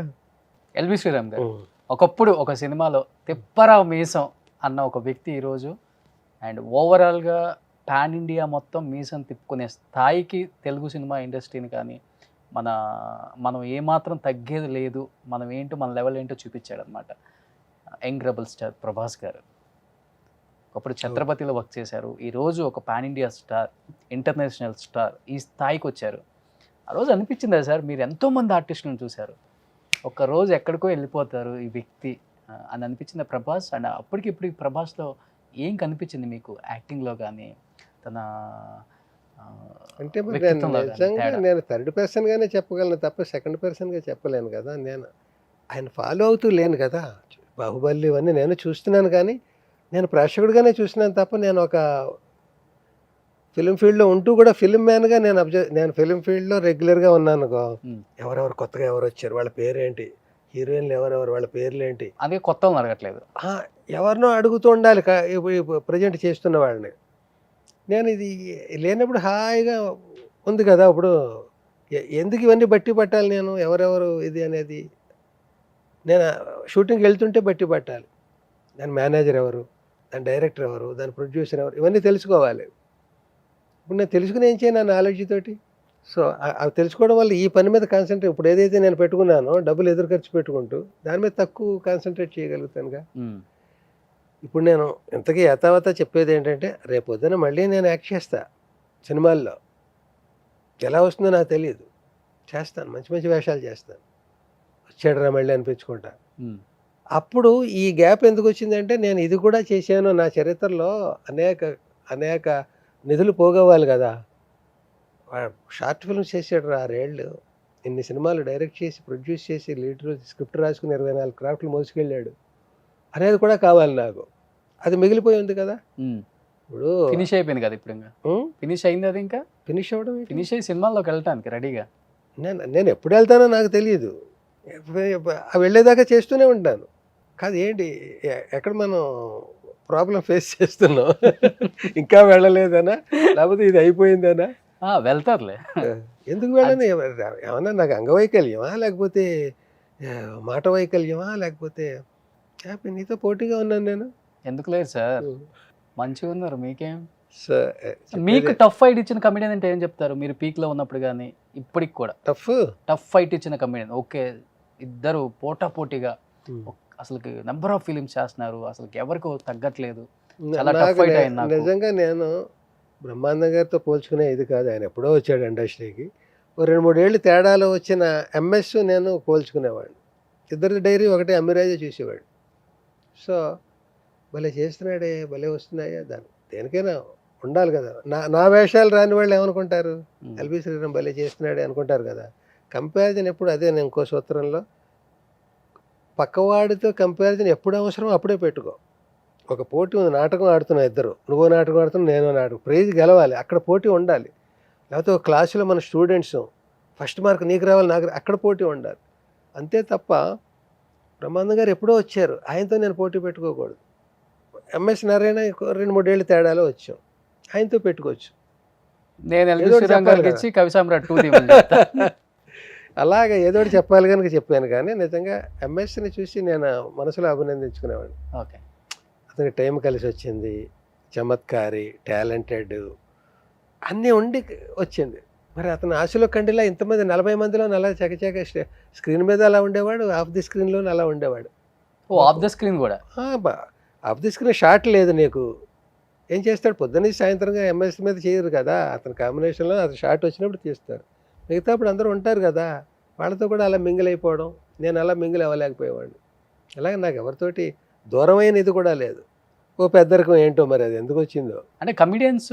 ఎల్బి శ్రీరామ్ గారు ఒకప్పుడు ఒక సినిమాలో తిప్పరావు మీసం అన్న ఒక వ్యక్తి ఈరోజు అండ్ ఓవరాల్గా పాన్ ఇండియా మొత్తం మీసం తిప్పుకునే స్థాయికి తెలుగు సినిమా ఇండస్ట్రీని కానీ మనం ఏమాత్రం తగ్గేది లేదు, మనం ఏంటో మన లెవెల్ ఏంటో చూపించాడు అనమాట యంగ్ రెబల్ స్టార్ ప్రభాస్ గారు. ఒకప్పుడు ఛత్రపతిలో వర్క్ చేశారు, ఈరోజు ఒక pan India star, international star, ఈ స్థాయికి వచ్చారు. ఆ రోజు అనిపించిందా సార్, మీరు ఎంతోమంది ఆర్టిస్టులను చూశారు, ఒక్కరోజు ఎక్కడికో వెళ్ళిపోతారు ఈ వ్యక్తి అని అనిపించింది ప్రభాస్? అండ్ అప్పటికి ఇప్పుడు ప్రభాస్లో ఏం కనిపించింది మీకు యాక్టింగ్లో కానీ తన అంటే నిజంగా నేను 3rd పర్సన్గానే చెప్పగలను తప్ప 2nd పర్సన్గా చెప్పలేను కదా. నేను ఆయన ఫాలో అవుతూ లేను కదా. బాహుబలి ఇవన్నీ నేను చూస్తున్నాను కానీ నేను ప్రేక్షకుడిగానే చూస్తున్నాను తప్ప నేను ఒక ఫిలిం ఫీల్డ్లో ఉంటూ కూడా ఫిలిం మ్యాన్గా నేను ఫిలిం ఫీల్డ్లో రెగ్యులర్గా ఉన్నాను. ఎవరెవరు కొత్తగా ఎవరు వచ్చారు, వాళ్ళ పేరేంటి, హీరోయిన్లు ఎవరెవరు, వాళ్ళ పేర్లు ఏంటి, అదే కొత్త అడగట్లేదు, ఎవరినో అడుగుతూ ఉండాలి ప్రజెంట్ చేస్తున్న వాళ్ళని. నేను ఇది లేనప్పుడు హాయిగా ఉంది కదా. ఇప్పుడు ఎందుకు ఇవన్నీ బట్టి పట్టాలి నేను, ఎవరెవరు ఇది అనేది? నేను షూటింగ్కి వెళ్తుంటే బట్టి పట్టాలి. దాని మేనేజర్ ఎవరు, దాని డైరెక్టర్ ఎవరు, దాని ప్రొడ్యూసర్ ఎవరు, ఇవన్నీ తెలుసుకోవాలి. ఇప్పుడు నేను తెలుసుకుని ఏం చేయను నా నాలెడ్జ్ తోటి. సో అవి తెలుసుకోవడం వల్ల ఈ పని మీద కాన్సన్ట్రేట్, ఇప్పుడు ఏదైతే నేను పెట్టుకున్నానో డబ్బులు ఎదురు ఖర్చు పెట్టుకుంటూ దాని మీద తక్కువ కాన్సన్ట్రేట్ చేయగలుగుతానుగా. ఇప్పుడు నేను ఇంతకీ యథావత చెప్పేది ఏంటంటే, రేపు పొద్దున మళ్ళీ నేను యాక్ట్ చేస్తా సినిమాల్లో. ఎలా వస్తుందో నాకు తెలియదు, చేస్తాను, మంచి మంచి వేషాలు చేస్తాను. వచ్చాడరా మళ్ళీ అనిపించుకుంటా. అప్పుడు ఈ గ్యాప్ ఎందుకు వచ్చిందంటే, నేను ఇది కూడా చేశాను, నా చరిత్రలో అనేక నిధులు పోగవ్వాలి కదా. షార్ట్ ఫిల్మ్స్ చేసాడు రా 6 ఏళ్ళు, ఇన్ని సినిమాలు డైరెక్ట్ చేసి ప్రొడ్యూస్ చేసి లీడ్ స్క్రిప్ట్ రాసుకుని 24 క్రాఫ్ట్లు మోసుకెళ్ళాడు అనేది కూడా కావాలి నాకు. అది మిగిలిపోయి ఉంది కదా. ఇప్పుడు ఫినిష్ అయిపోయింది కదా, ఇప్పుడు ఇంకా ఫినిష్ అయింది. అది ఇంకా ఫినిష్ అవ్వడం, ఫినిష్ అయ్యి సినిమాల్లోకి వెళ్ళటానికి రెడీగా. నేను ఎప్పుడు వెళ్తానో నాకు తెలియదు, వెళ్ళేదాకా చేస్తూనే ఉంటాను. కాదు ఏంటి, ఎక్కడ మనం ప్రాబ్లం ఫేస్ చేస్తున్నాం. ఇంకా వెళ్ళలేదనా, లేకపోతే ఇది అయిపోయిందనా? వెళ్తారులే. ఎందుకు వెళ్ళను? ఏమన్నా నాకు అంగవైకల్యమా, లేకపోతే మాట వైకల్యమా, లేకపోతే నీతో పోటీగా ఉన్నాను నేను? ఎందుకు లేదు సార్, మంచిగా ఉన్నారు. మీకేం? సో మీకు టఫ్ ఫైట్ ఇచ్చిన కమెడియన్ అంటే ఏం చెప్తారు? మీరు పీక్ లో ఉన్నప్పుడు కానీ ఇప్పటికి కూడా టఫ్ ఫైట్ ఇచ్చిన కమెడియన్. ఓకే, ఇద్దరు పోటాపోటీగా అసలు నెంబర్ ఆఫ్ ఫిలిమ్స్ చేస్తున్నారు, అసలు ఎవరికి తగ్గట్లేదు, చాలా టఫ్ ఫైట్ అయింది నాకు. నిజంగా నేను బ్రహ్మానందం గారితో పోల్చుకునే ఇది కాదు. ఆయన ఎప్పుడో వచ్చాడు ఇండస్ట్రీకి. ఓ 2-3 ఏళ్ళు తేడాలో వచ్చిన ఎంఎస్ నేను పోల్చుకునేవాడిని. ఇద్దరి డైరీ ఒకటే, అమ్మిరాజే చూసేవాడు. సో భలే చేస్తున్నాడే, భలే వస్తున్నాయా, దాని దేనికైనా ఉండాలి కదా. నా వేషాలు రాని వాళ్ళు ఏమనుకుంటారు? ఎల్బి శ్రీరామ్ భలే చేస్తున్నాడే అనుకుంటారు కదా. కంపారిజన్ ఎప్పుడు అదే. నేను ఇంకో సూత్రంలో, పక్కవాడితో కంపారిజన్ ఎప్పుడు అవసరమో అప్పుడే పెట్టుకో. ఒక పోటీ ఉంది, నాటకం ఆడుతున్నావు ఇద్దరు, నువ్వో నాటకం ఆడుతున్నావు, నేనో నాటకం, ప్రైజ్ గెలవాలి, అక్కడ పోటీ ఉండాలి. లేకపోతే ఒక క్లాసులో మన స్టూడెంట్స్ ఫస్ట్ మార్క్ నీకు రావాలి, నాకు అక్కడ పోటీ ఉండాలి. అంతే తప్ప బ్రహ్మానందం గారు ఎప్పుడో వచ్చారు, ఆయనతో నేను పోటీ పెట్టుకోకూడదు. ఎంఎస్ నారాయణ 2-3 ఏళ్ళు తేడాలో వచ్చాం, ఆయనతో పెట్టుకోవచ్చు. నేను ఎల్బి శ్రీరామ్ గారికి ఇచ్చి కవి సామ్రాట్ 2 తీయమని చెప్తా. అలాగే ఏదో ఒకటి చెప్పాలి కనుక చెప్పాను. కానీ నిజంగా ఎంఎస్ని చూసి నేను మనసులో అభినందించుకునేవాడిని. ఓకే, అతనికి టైం కలిసి వచ్చింది, చమత్కారి, టాలెంటెడ్, అన్నీ ఉండి వచ్చింది. మరి అతను ఆశలో కండిలా ఇంతమంది 40 మందిలో అలా చకచక స్క్రీన్ మీద అలా ఉండేవాడు, ఆఫ్ ది స్క్రీన్లో అలా ఉండేవాడు. ఓ ఆఫ్ ద స్క్రీన్ కూడా? ఆఫ్ ది స్క్రీన్ షాట్ లేదు నీకు, ఏం చేస్తాడు? పొద్దున్న సాయంత్రంగా ఎంఎస్ మీద చేయరు కదా, అతని కాంబినేషన్లో అతను షాట్ వచ్చినప్పుడు తీస్తారు. మిగతా అప్పుడు అందరూ ఉంటారు కదా, వాళ్ళతో కూడా అలా మింగిల్ అయిపోవడం. నేను అలా మింగిల్ అవ్వలేకపోయేవాడిని. అలాగే నాకు ఎవరితోటి దూరమైన ఇది కూడా లేదు. ఓ పెద్దరికం ఏంటో మరి అది ఎందుకు వచ్చిందో. అంటే కమిడియన్స్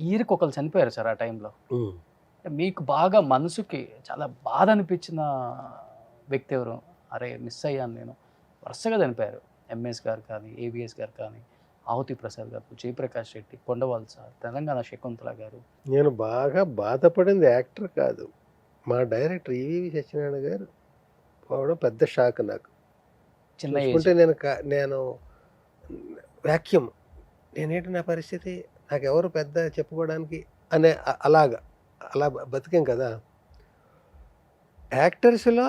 ఈరికి ఒకరు చనిపోయారు సార్ ఆ టైంలో. మీకు బాగా మనసుకి చాలా బాధ అనిపించిన వ్యక్తి ఎవరు? అరే మిస్ అయ్యాను నేను, వరుసగా చనిపోయారు. ఎంఎస్ గారు కానీ, ఏవిఎస్ గారు కానీ, ఆహుతి ప్రసాద్ గారు, జయప్రకాష్ రెడ్డి, కొండవాల్ సార్, తెలంగాణ శకుంతల గారు. నేను బాగా బాధపడింది యాక్టర్ కాదు, మా డైరెక్టర్ ఈవీవి సత్యనారాయణ గారు పోవడం పెద్ద షాక్ నాకు. చిన్న చూసుకుంటే నేను వ్యాక్యూమ్, నేనేంటి నా పరిస్థితి, నాకెవరు పెద్ద చెప్పుకోవడానికి అనే అలా బతికాం కదా. యాక్టర్స్లో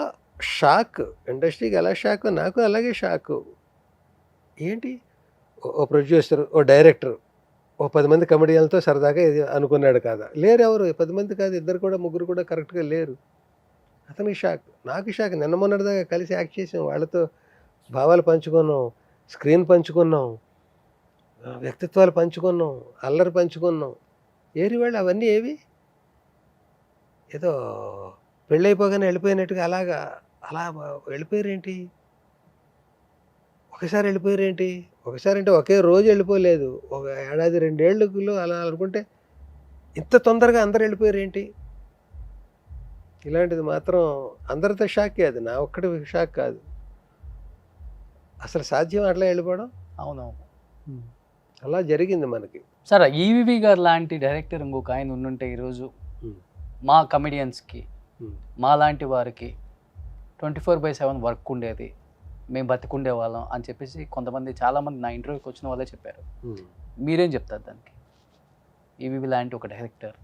షాక్, ఇండస్ట్రీకి ఎలా షాక్ నాకు అలాగే షాక్. ఏంటి, ఓ ప్రొడ్యూసర్, ఓ డైరెక్టర్, ఓ 10 మంది కమెడియన్లతో సరదాగా ఇది అనుకున్నాడు కదా. లేరు ఎవరు, 10 మంది కాదు, 2 ముగ్గురు కూడా కరెక్ట్గా లేరు. అతనికి షాక్, నాకు షాక్. నిన్న మొన్నటిదాకా కలిసి యాక్ట్ చేసాం, వాళ్ళతో భావాలు పంచుకున్నాం, స్క్రీన్ పంచుకున్నాం, వ్యక్తిత్వాలు పంచుకున్నాం, అల్లరి పంచుకున్నాం. ఏరి వాళ్ళు అవన్నీ ఏవి, ఏదో పెళ్ళైపోగానే వెళ్ళిపోయినట్టుగా అలా వెళ్ళిపోయారేంటి, ఒకసారి వెళ్ళిపోయారేంటి. ఒకసారి అంటే ఒకే రోజు వెళ్ళిపోలేదు, ఒక 1-2 ఏళ్ళలో అలా అనుకుంటే ఇంత తొందరగా అందరు వెళ్ళిపోయారేంటి. ఇలాంటిది మాత్రం అందరితో షాకే, అది నా ఒక్కటి షాక్ కాదు. అసలు సాధ్యం అట్లా వెళ్ళిపోవడం? అవునవును, అలా జరిగింది మనకి. సార్ ఈవీవి గారు లాంటి డైరెక్టర్ ఇంకొక ఆయన ఉండుంటే ఈరోజు మా కమెడియన్స్కి, మా లాంటి వారికి 24/7 వర్క్ ఉండేది, మేము బతికుండే వాళ్ళం అని చెప్పేసి కొంతమంది, చాలామంది నా ఇంటర్వ్యూకి వచ్చిన వాళ్ళే చెప్పారు. మీరేం చెప్తారు దానికి? ఈవీవి లాంటి ఒక డైరెక్టర్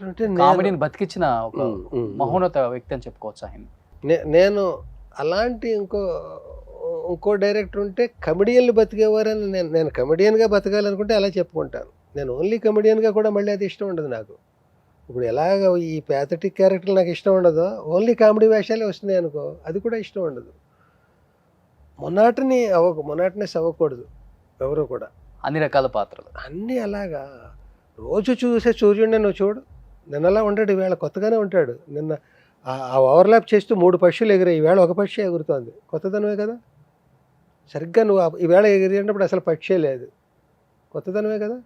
అంటే కామెడీని బతికించిన ఒక మహోన్నత వ్యక్తి అని చెప్పుకోవచ్చు ఆయన. నేను అలాంటి ఇంకో డైరెక్టర్ ఉంటే కమెడియన్లు బతికేవారని నేను కమెడియన్గా బతకాలనుకుంటే అలా చెప్పుకుంటాను. నేను ఓన్లీ కమెడియన్గా కూడా మళ్ళీ అది ఇష్టం ఉండదు నాకు. ఇప్పుడు ఎలాగ ఈ ప్యాథటిక్ క్యారెక్టర్లు నాకు ఇష్టం ఉండదు, ఓన్లీ కామెడీ వేషాలే వస్తున్నాయి అనుకో, అది కూడా ఇష్టం ఉండదు. మొనాటనెస్ అవ్వకూడదు ఎవరు కూడా, అన్ని రకాల పాత్రలు అన్నీ అలాగా. రోజు చూసే సూర్యుడిని నువ్వు చూడు, నిన్నలా ఉంటాడు, ఈవేళ కొత్తగానే ఉంటాడు. నిన్న ఆ ఓవర్లాప్ చేస్తూ 3 పక్షులు ఎగిరాయి, ఈవేళ ఒక పక్షి ఎగురుతోంది, కొత్తదనమే కదా. సరిగ్గా నువ్వు ఈవేళ ఎగిరినప్పుడు అసలు పక్షే లేదు, కొత్తదనమే కదా.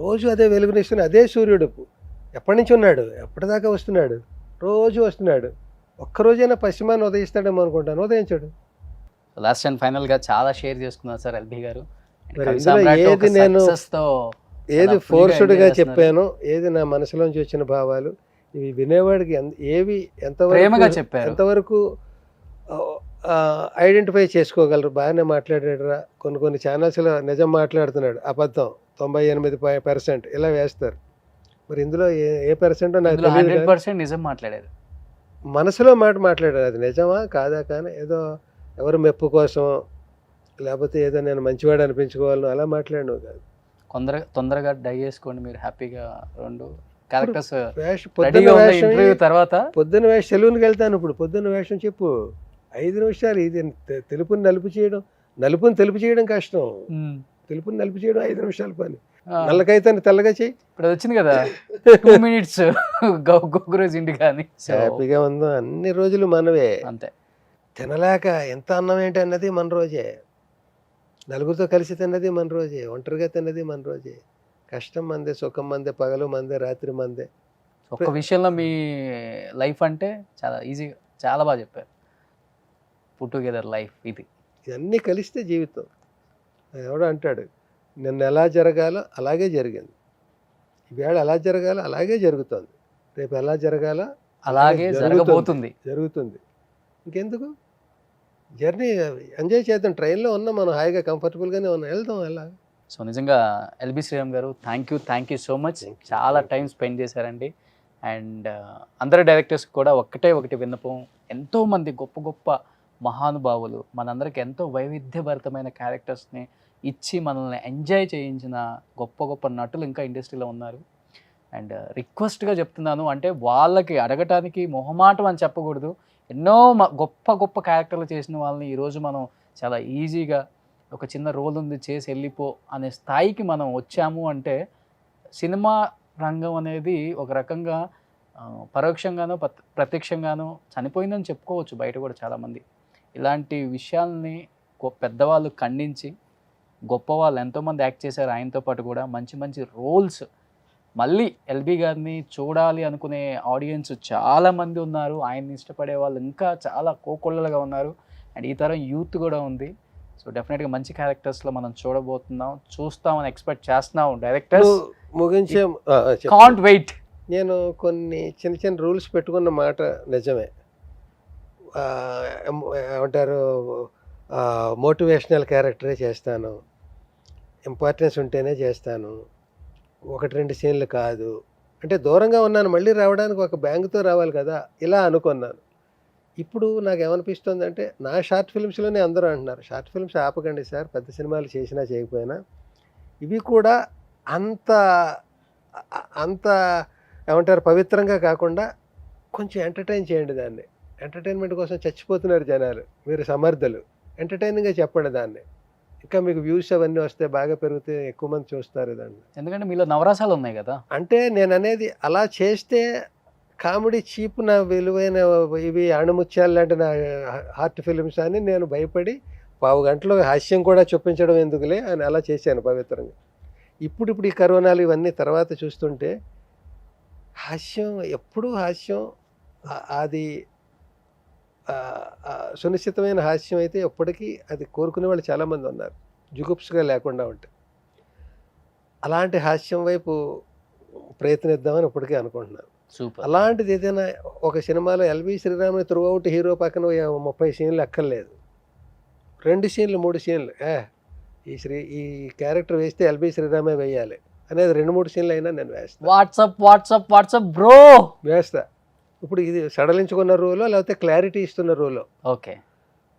రోజు అదే వెలుగునిస్తున్న అదే సూర్యుడు ఎప్పటి నుంచి ఉన్నాడు, ఎప్పటిదాకా వస్తున్నాడు, రోజు వస్తున్నాడు. ఒక్కరోజైనా పశ్చిమాన్ని ఉదయిస్తాడేమో అనుకుంటాను, ఉదయించాడు. లాస్ట్ అండ్ ఫైనల్గా చాలా షేర్ చేసుకున్నారు సార్ ఎల్బి గారు. ఏది ఫోర్స్డ్గా చెప్పాను, ఏది నా మనసులోంచి వచ్చిన భావాలు, ఇవి వినేవాడికి ఎంతవరకు ఐడెంటిఫై చేసుకోగలరు. బాగానే మాట్లాడాడురా, కొన్ని ఛానల్స్లో నిజం మాట్లాడుతున్నాడు, అబద్ధం 98% ఇలా వేస్తారు. మరి ఇందులో ఏ పర్సెంటో నాకు ఇందులో తెలియదు. 100% నిజం మాట్లాడారు. మనసులో మాట్లాడారు, అది నిజమా కాదా కానీ ఏదో ఎవరు మెప్పు కోసం లేకపోతే ఏదో నేను మంచివాడు అనిపించుకోవాలను అలా మాట్లాడినవు కాదు. తొందరగా డై చేసుకోండి మీరు హ్యాపీగా. 2 క్యారెక్టర్స్ పొద్దున్న వేషం ఇంటర్వ్యూ తర్వాత పొద్దున్న వేషం సెలూన్కి వెళ్తాను. ఇప్పుడు పొద్దున్న వేషం చెప్పు 5 నిమిషాలు. ఇది తెలుపుని నలుపు చేయడం, నలుపుని తెలుపు చేయడం కష్టం, తెలుపుని నలుపు చేయడం 5 నిమిషాల పని. నల్లకైతే తెల్లగా చేయి. ఇప్పుడు అది వచ్చింది కదా 2 minutes గోగురోజు ఇంటి కానీ హ్యాపీగా ఉందో అన్ని రోజులు మనవే. అంతే. తినలేక ఎంత అన్నం ఏంటి అన్నది మన రోజే, నలుగురితో కలిసి తిన్నది మన రోజే, ఒంటరిగా తిన్నది మన రోజే. కష్టం మందే, సుఖం మందే, పగలు మందే, రాత్రి మందే. ఒక్క విషయంలో మీ లైఫ్ అంటే చాలా ఈజీగా చాలా బాగా చెప్పారు. పుట్ టుగెదర్ లైఫ్ ఇది. ఇవన్నీ కలిస్తే జీవితం. ఎవడో అంటాడు నిన్న ఎలా జరగాలో అలాగే జరిగింది, ఈవేళ ఎలా జరగాలో అలాగే జరుగుతుంది, రేపు ఎలా జరగాలో అలాగే జరగబోతుంది. జరుగుతుంది. ఇంకెందుకు జర్నీ ఎంజాయ్ చేద్దాం. ట్రైన్లో ఉన్నాం మనం, హాయిగా కంఫర్టబుల్గానే ఉన్నాం, వెళ్దాం అలా. సో నిజంగా ఎల్బి శ్రీరామ్ గారు థ్యాంక్ యూ సో మచ్. చాలా టైం స్పెండ్ చేశారండి. అండ్ అందరు డైరెక్టర్స్ కూడా ఒకటి విన్నపం, ఎంతోమంది గొప్ప గొప్ప మహానుభావులు మనందరికి ఎంతో వైవిధ్యభరితమైన క్యారెక్టర్స్ని ఇచ్చి మనల్ని ఎంజాయ్ చేయించిన గొప్ప నటులు ఇంకా ఇండస్ట్రీలో ఉన్నారు. అండ్ రిక్వెస్ట్గా చెప్తున్నాను, అంటే వాళ్ళకి అడగటానికి మొహమాటం అని చెప్పకూడదు. ఎన్నో గొప్ప క్యారెక్టర్లు చేసిన వాళ్ళని ఈరోజు మనం చాలా ఈజీగా ఒక చిన్న రోల్ ఉంది చేసి వెళ్ళిపో అనే స్థాయికి మనం వచ్చాము అంటే సినిమా రంగం అనేది ఒక రకంగా పరోక్షంగానో ప్రత్యక్షంగానో చనిపోయిందని చెప్పుకోవచ్చు బయట కూడా చాలామంది. ఇలాంటి విషయాల్ని పెద్దవాళ్ళు ఖండించి, గొప్పవాళ్ళు ఎంతోమంది యాక్ట్ చేశారు ఆయనతో పాటు కూడా, మంచి రోల్స్ మళ్ళీ ఎల్బి గారిని చూడాలి అనుకునే ఆడియన్స్ చాలామంది ఉన్నారు, ఆయన్ని ఇష్టపడే వాళ్ళు ఇంకా చాలా కోకొల్లలుగా ఉన్నారు. అండ్ ఈ తరం యూత్ కూడా ఉంది. సో డెఫినెట్గా మంచి క్యారెక్టర్స్లో మనం చూస్తామని ఎక్స్పెక్ట్ చేస్తున్నాం. డైరెక్టర్స్ ముగించే కాంట్ వెయిట్. నేను కొన్ని చిన్న రూల్స్ పెట్టుకున్న మాట నిజమే. ఏమంటారు, మోటివేషనల్ క్యారెక్టరే చేస్తాను, ఇంపార్టెన్స్ ఉంటేనే చేస్తాను, 1-2 సీన్లు కాదు అంటే దూరంగా ఉన్నాను, మళ్ళీ రావడానికి ఒక బ్యాంగ్తో రావాలి కదా, ఇలా అనుకున్నాను. ఇప్పుడు నాకు ఏమనిపిస్తుంది అంటే, నా షార్ట్ ఫిల్మ్స్లోనే అందరూ అంటున్నారు షార్ట్ ఫిల్మ్స్ ఆపకండి సార్, పెద్ద సినిమాలు చేసినా చేయకపోయినా ఇవి కూడా అంత ఏమంటారు పవిత్రంగా కాకుండా కొంచెం ఎంటర్టైన్ చేయండి దాన్ని. ఎంటర్టైన్మెంట్ కోసం చచ్చిపోతున్నారు జనాలు, మీరు సమర్థులు, ఎంటర్టైనింగ్గా చెప్పండి దాన్ని. ఇంకా మీకు వ్యూస్ అవన్నీ వస్తే బాగా పెరిగితే ఎక్కువ మంది చూస్తారు దాన్ని. ఎందుకంటే మీలో నవరసాలు ఉన్నాయి కదా. అంటే నేను అనేది అలా చేస్తే కామెడీ చీప్, నా విలువైన ఇవి అణుముత్యాలు లాంటి నా హార్ట్ ఫిల్మ్స్ అని నేను భయపడి 15 గంటలో హాస్యం కూడా చూపించడం ఎందుకులే అని అలా చేశాను పవిత్రంగా. ఇప్పుడు ఈ కరోనాలు ఇవన్నీ తర్వాత చూస్తుంటే హాస్యం ఎప్పుడూ హాస్యం, అది సునిశ్చితమైన హాస్యం అయితే ఎప్పటికీ అది కోరుకునే వాళ్ళు చాలామంది ఉన్నారు, జుగుప్స్గా లేకుండా ఉంటే. అలాంటి హాస్యం వైపు ప్రయత్నిద్దామని ఇప్పటికీ అనుకుంటున్నాను. సూపర్. అలాంటిది ఏదైనా ఒక సినిమాలో ఎల్బి శ్రీరామ్ని త్రూఅవుట్ హీరో పక్కన 30 సీన్లు ఎక్కర్లేదు, 2 సీన్లు 3 సీన్లు ఈ క్యారెక్టర్ వేస్తే ఎల్బి శ్రీరామే వేయాలి అనేది 2-3 సీన్లు అయినా నేను వేస్తాను. వాట్సాప్ బ్రో వేస్తా. ఇప్పుడు ఇది సడలించుకున్న రోలో లేకపోతే క్లారిటీ ఇస్తున్న రోలో ఓకే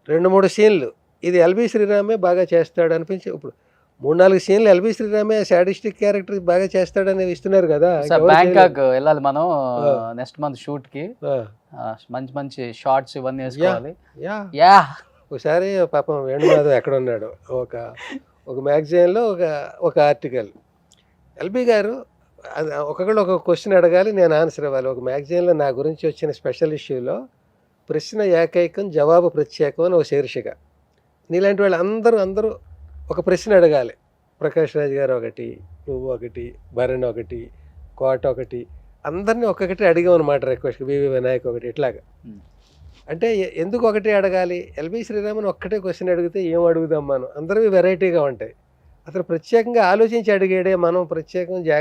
2-3 సీన్లు ఇది ఎల్బి శ్రీరామే బాగా చేస్తాడు అనిపించి, ఇప్పుడు 3-4 సీన్లు ఎల్బి శ్రీరామే సాడిస్టిక్ క్యారెక్టర్ బాగా చేస్తాడని ఇస్తున్నారు కదా. బ్యాంకాక్ వెళ్ళాలి మనం నెక్స్ట్ మంత్ షూట్ కి, మంచి షార్ట్స్ ఇవన్నీ వేసుకోవాలి. ఒకసారి పాపం వేణుమాధవ్ ఎక్కడ ఉన్నాడు, ఒక మ్యాగజైన్లో ఒక ఆర్టికల్, ఎల్బి గారు ఒకళ్ళు ఒక క్వశ్చన్ అడగాలి, నేను ఆన్సర్ ఇవ్వాలి. ఒక మ్యాగజైన్లో నా గురించి వచ్చిన స్పెషల్ ఇష్యూలో ప్రశ్న ఏకైకం జవాబు ప్రత్యేకం అని ఒక శీర్షిక. నీలాంటి వాళ్ళు అందరూ ఒక ప్రశ్న అడగాలి. ప్రకాష్ రాజ్ గారు ఒకటి, నువ్వు ఒకటి, భరణ్ ఒకటి, కోట ఒకటి, అందరినీ ఒక్కొక్కటి అడిగామన్నమాట రిక్వెస్ట్. వివి వినాయక్ ఒకటి, ఇట్లాగా. అంటే ఎందుకు ఒకటి అడగాలి, ఎల్బి శ్రీరామన్ ఒక్కటే క్వశ్చన్ అడిగితే ఏం అడుగుదాం మనం, అందరివి వెరైటీగా ఉంటాయి. అతను ప్రత్యేకంగా ఆలోచించి అడిగాడే, మనం ప్రత్యేకంగా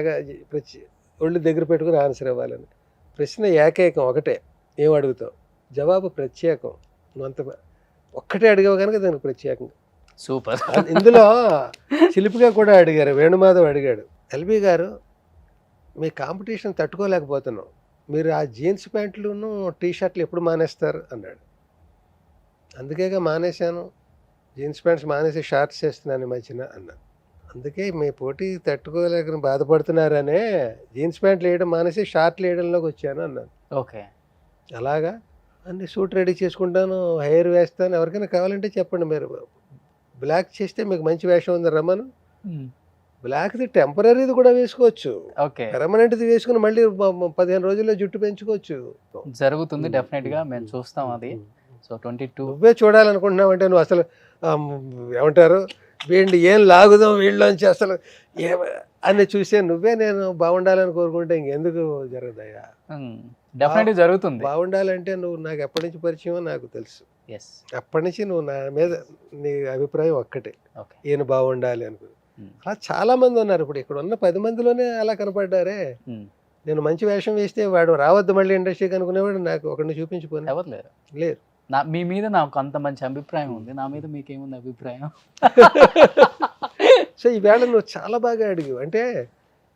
ఒళ్ళు దగ్గర పెట్టుకుని ఆన్సర్ ఇవ్వాలని. ప్రశ్న ఏకైకం ఒకటే, ఏం అడుగుతావు, జవాబు ప్రత్యేకం. నువ్వు అంత ఒక్కటే అడిగావు కనుక దానికి ప్రత్యేకంగా. సూపర్. ఇందులో శిల్పిగా కూడా అడిగారు, వేణుమాధవ్ అడిగాడు, ఎల్బీ గారు మీ కాంపిటీషన్ తట్టుకోలేకపోతున్నాం, మీరు ఆ జీన్స్ ప్యాంట్లును టీ షర్ట్లు ఎప్పుడు మానేస్తారు అన్నాడు. అందుకేగా మానేశాను, జీన్స్ ప్యాంట్స్ మానేసి షార్ట్స్ వేస్తున్నాను ఈ మధ్యన అన్నాను. అందుకే మీ పోటీ తట్టుకోలేక బాధపడుతున్నారనే జీన్స్ ప్యాంట్లు వేయడం మానేసి షార్ట్లు వేయడంలోకి వచ్చాను అన్నాను. ఓకే. అలాగా అన్ని సూట్ రెడీ చేసుకుంటాను, హెయిర్ వేస్తాను, ఎవరికైనా కావాలంటే చెప్పండి, మీరు బ్లాక్ చేస్తే మీకు మంచి వేషం ఉంది రమ్మను, బ్లాక్ది టెంపరీది కూడా వేసుకోవచ్చు, ఓకే. పెర్మనెంట్ది వేసుకుని మళ్ళీ 15 రోజుల్లో జుట్టు పెంచుకోవచ్చు. జరుగుతుంది డెఫినెట్ గా, మేము చూస్తాం అది. సో 22 నువ్వే చూడాలనుకుంటున్నావు అంటే నువ్వు అసలు ఏమంటారు వీడిని ఏం లాగుదాం వీళ్ళలోంచి అసలు అని చూసే నువ్వే నేను బాగుండాలని కోరుకుంటే ఇంకెందుకు జరగదయ్యా. డెఫినెట్ జరుగుతుంది. బాగుండాలంటే నువ్వు నాకు ఎప్పటి నుంచి పరిచయమో నాకు తెలుసు, ఎస్. అప్పటి నుంచి నువ్వు నా మీద నీ అభిప్రాయం ఒక్కటే, ఓకే. ఈయన బాగుండాలి అనుకుని. అలా చాలా మంది ఉన్నారు, ఇప్పుడు ఇక్కడ ఉన్న 10 మందిలోనే అలా కనపడ్డారే. నేను మంచి వేషం వేస్తే వాడు రావద్దు మళ్ళీ ఇండస్ట్రీకి అనుకునేవాడు నాకు ఒకరిని చూపించుకొని ఎవరు లేరు. లేరు. మీ మీద నాకు అంత మంచి అభిప్రాయం ఉంది, నా మీద మీకేముంది అభిప్రాయం? సో ఈవేళ నువ్వు చాలా బాగా అడిగావు. అంటే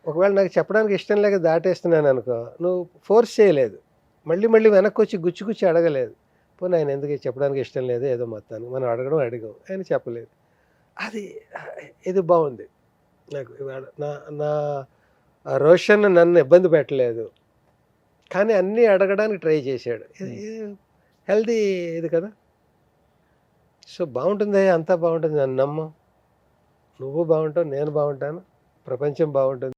ఒకవేళ నాకు చెప్పడానికి ఇష్టం లేక దాటేస్తున్నాను అనుకో, నువ్వు ఫోర్స్ చేయలేదు, మళ్ళీ మళ్ళీ వెనక్కి వచ్చి గుచ్చి అడగలేదు. పోనీ ఆయన ఎందుకు చెప్పడానికి ఇష్టం లేదు, ఏదో మొత్తానికి మనం అడిగాం, ఆయన చెప్పలేదు. అది ఇది బాగుంది నాకు. ఇవాళ నా రోషన్ నన్ను ఇబ్బంది పెట్టలేదు, కానీ అన్నీ అడగడానికి ట్రై చేశాడు. ఇది హెల్దీ ఇది కదా. సో బాగుంటుంది, అంతా బాగుంటుంది, నన్ను నమ్ము, నువ్వు బాగుంటావు, నేను బాగుంటాను, ప్రపంచం బాగుంటుంది.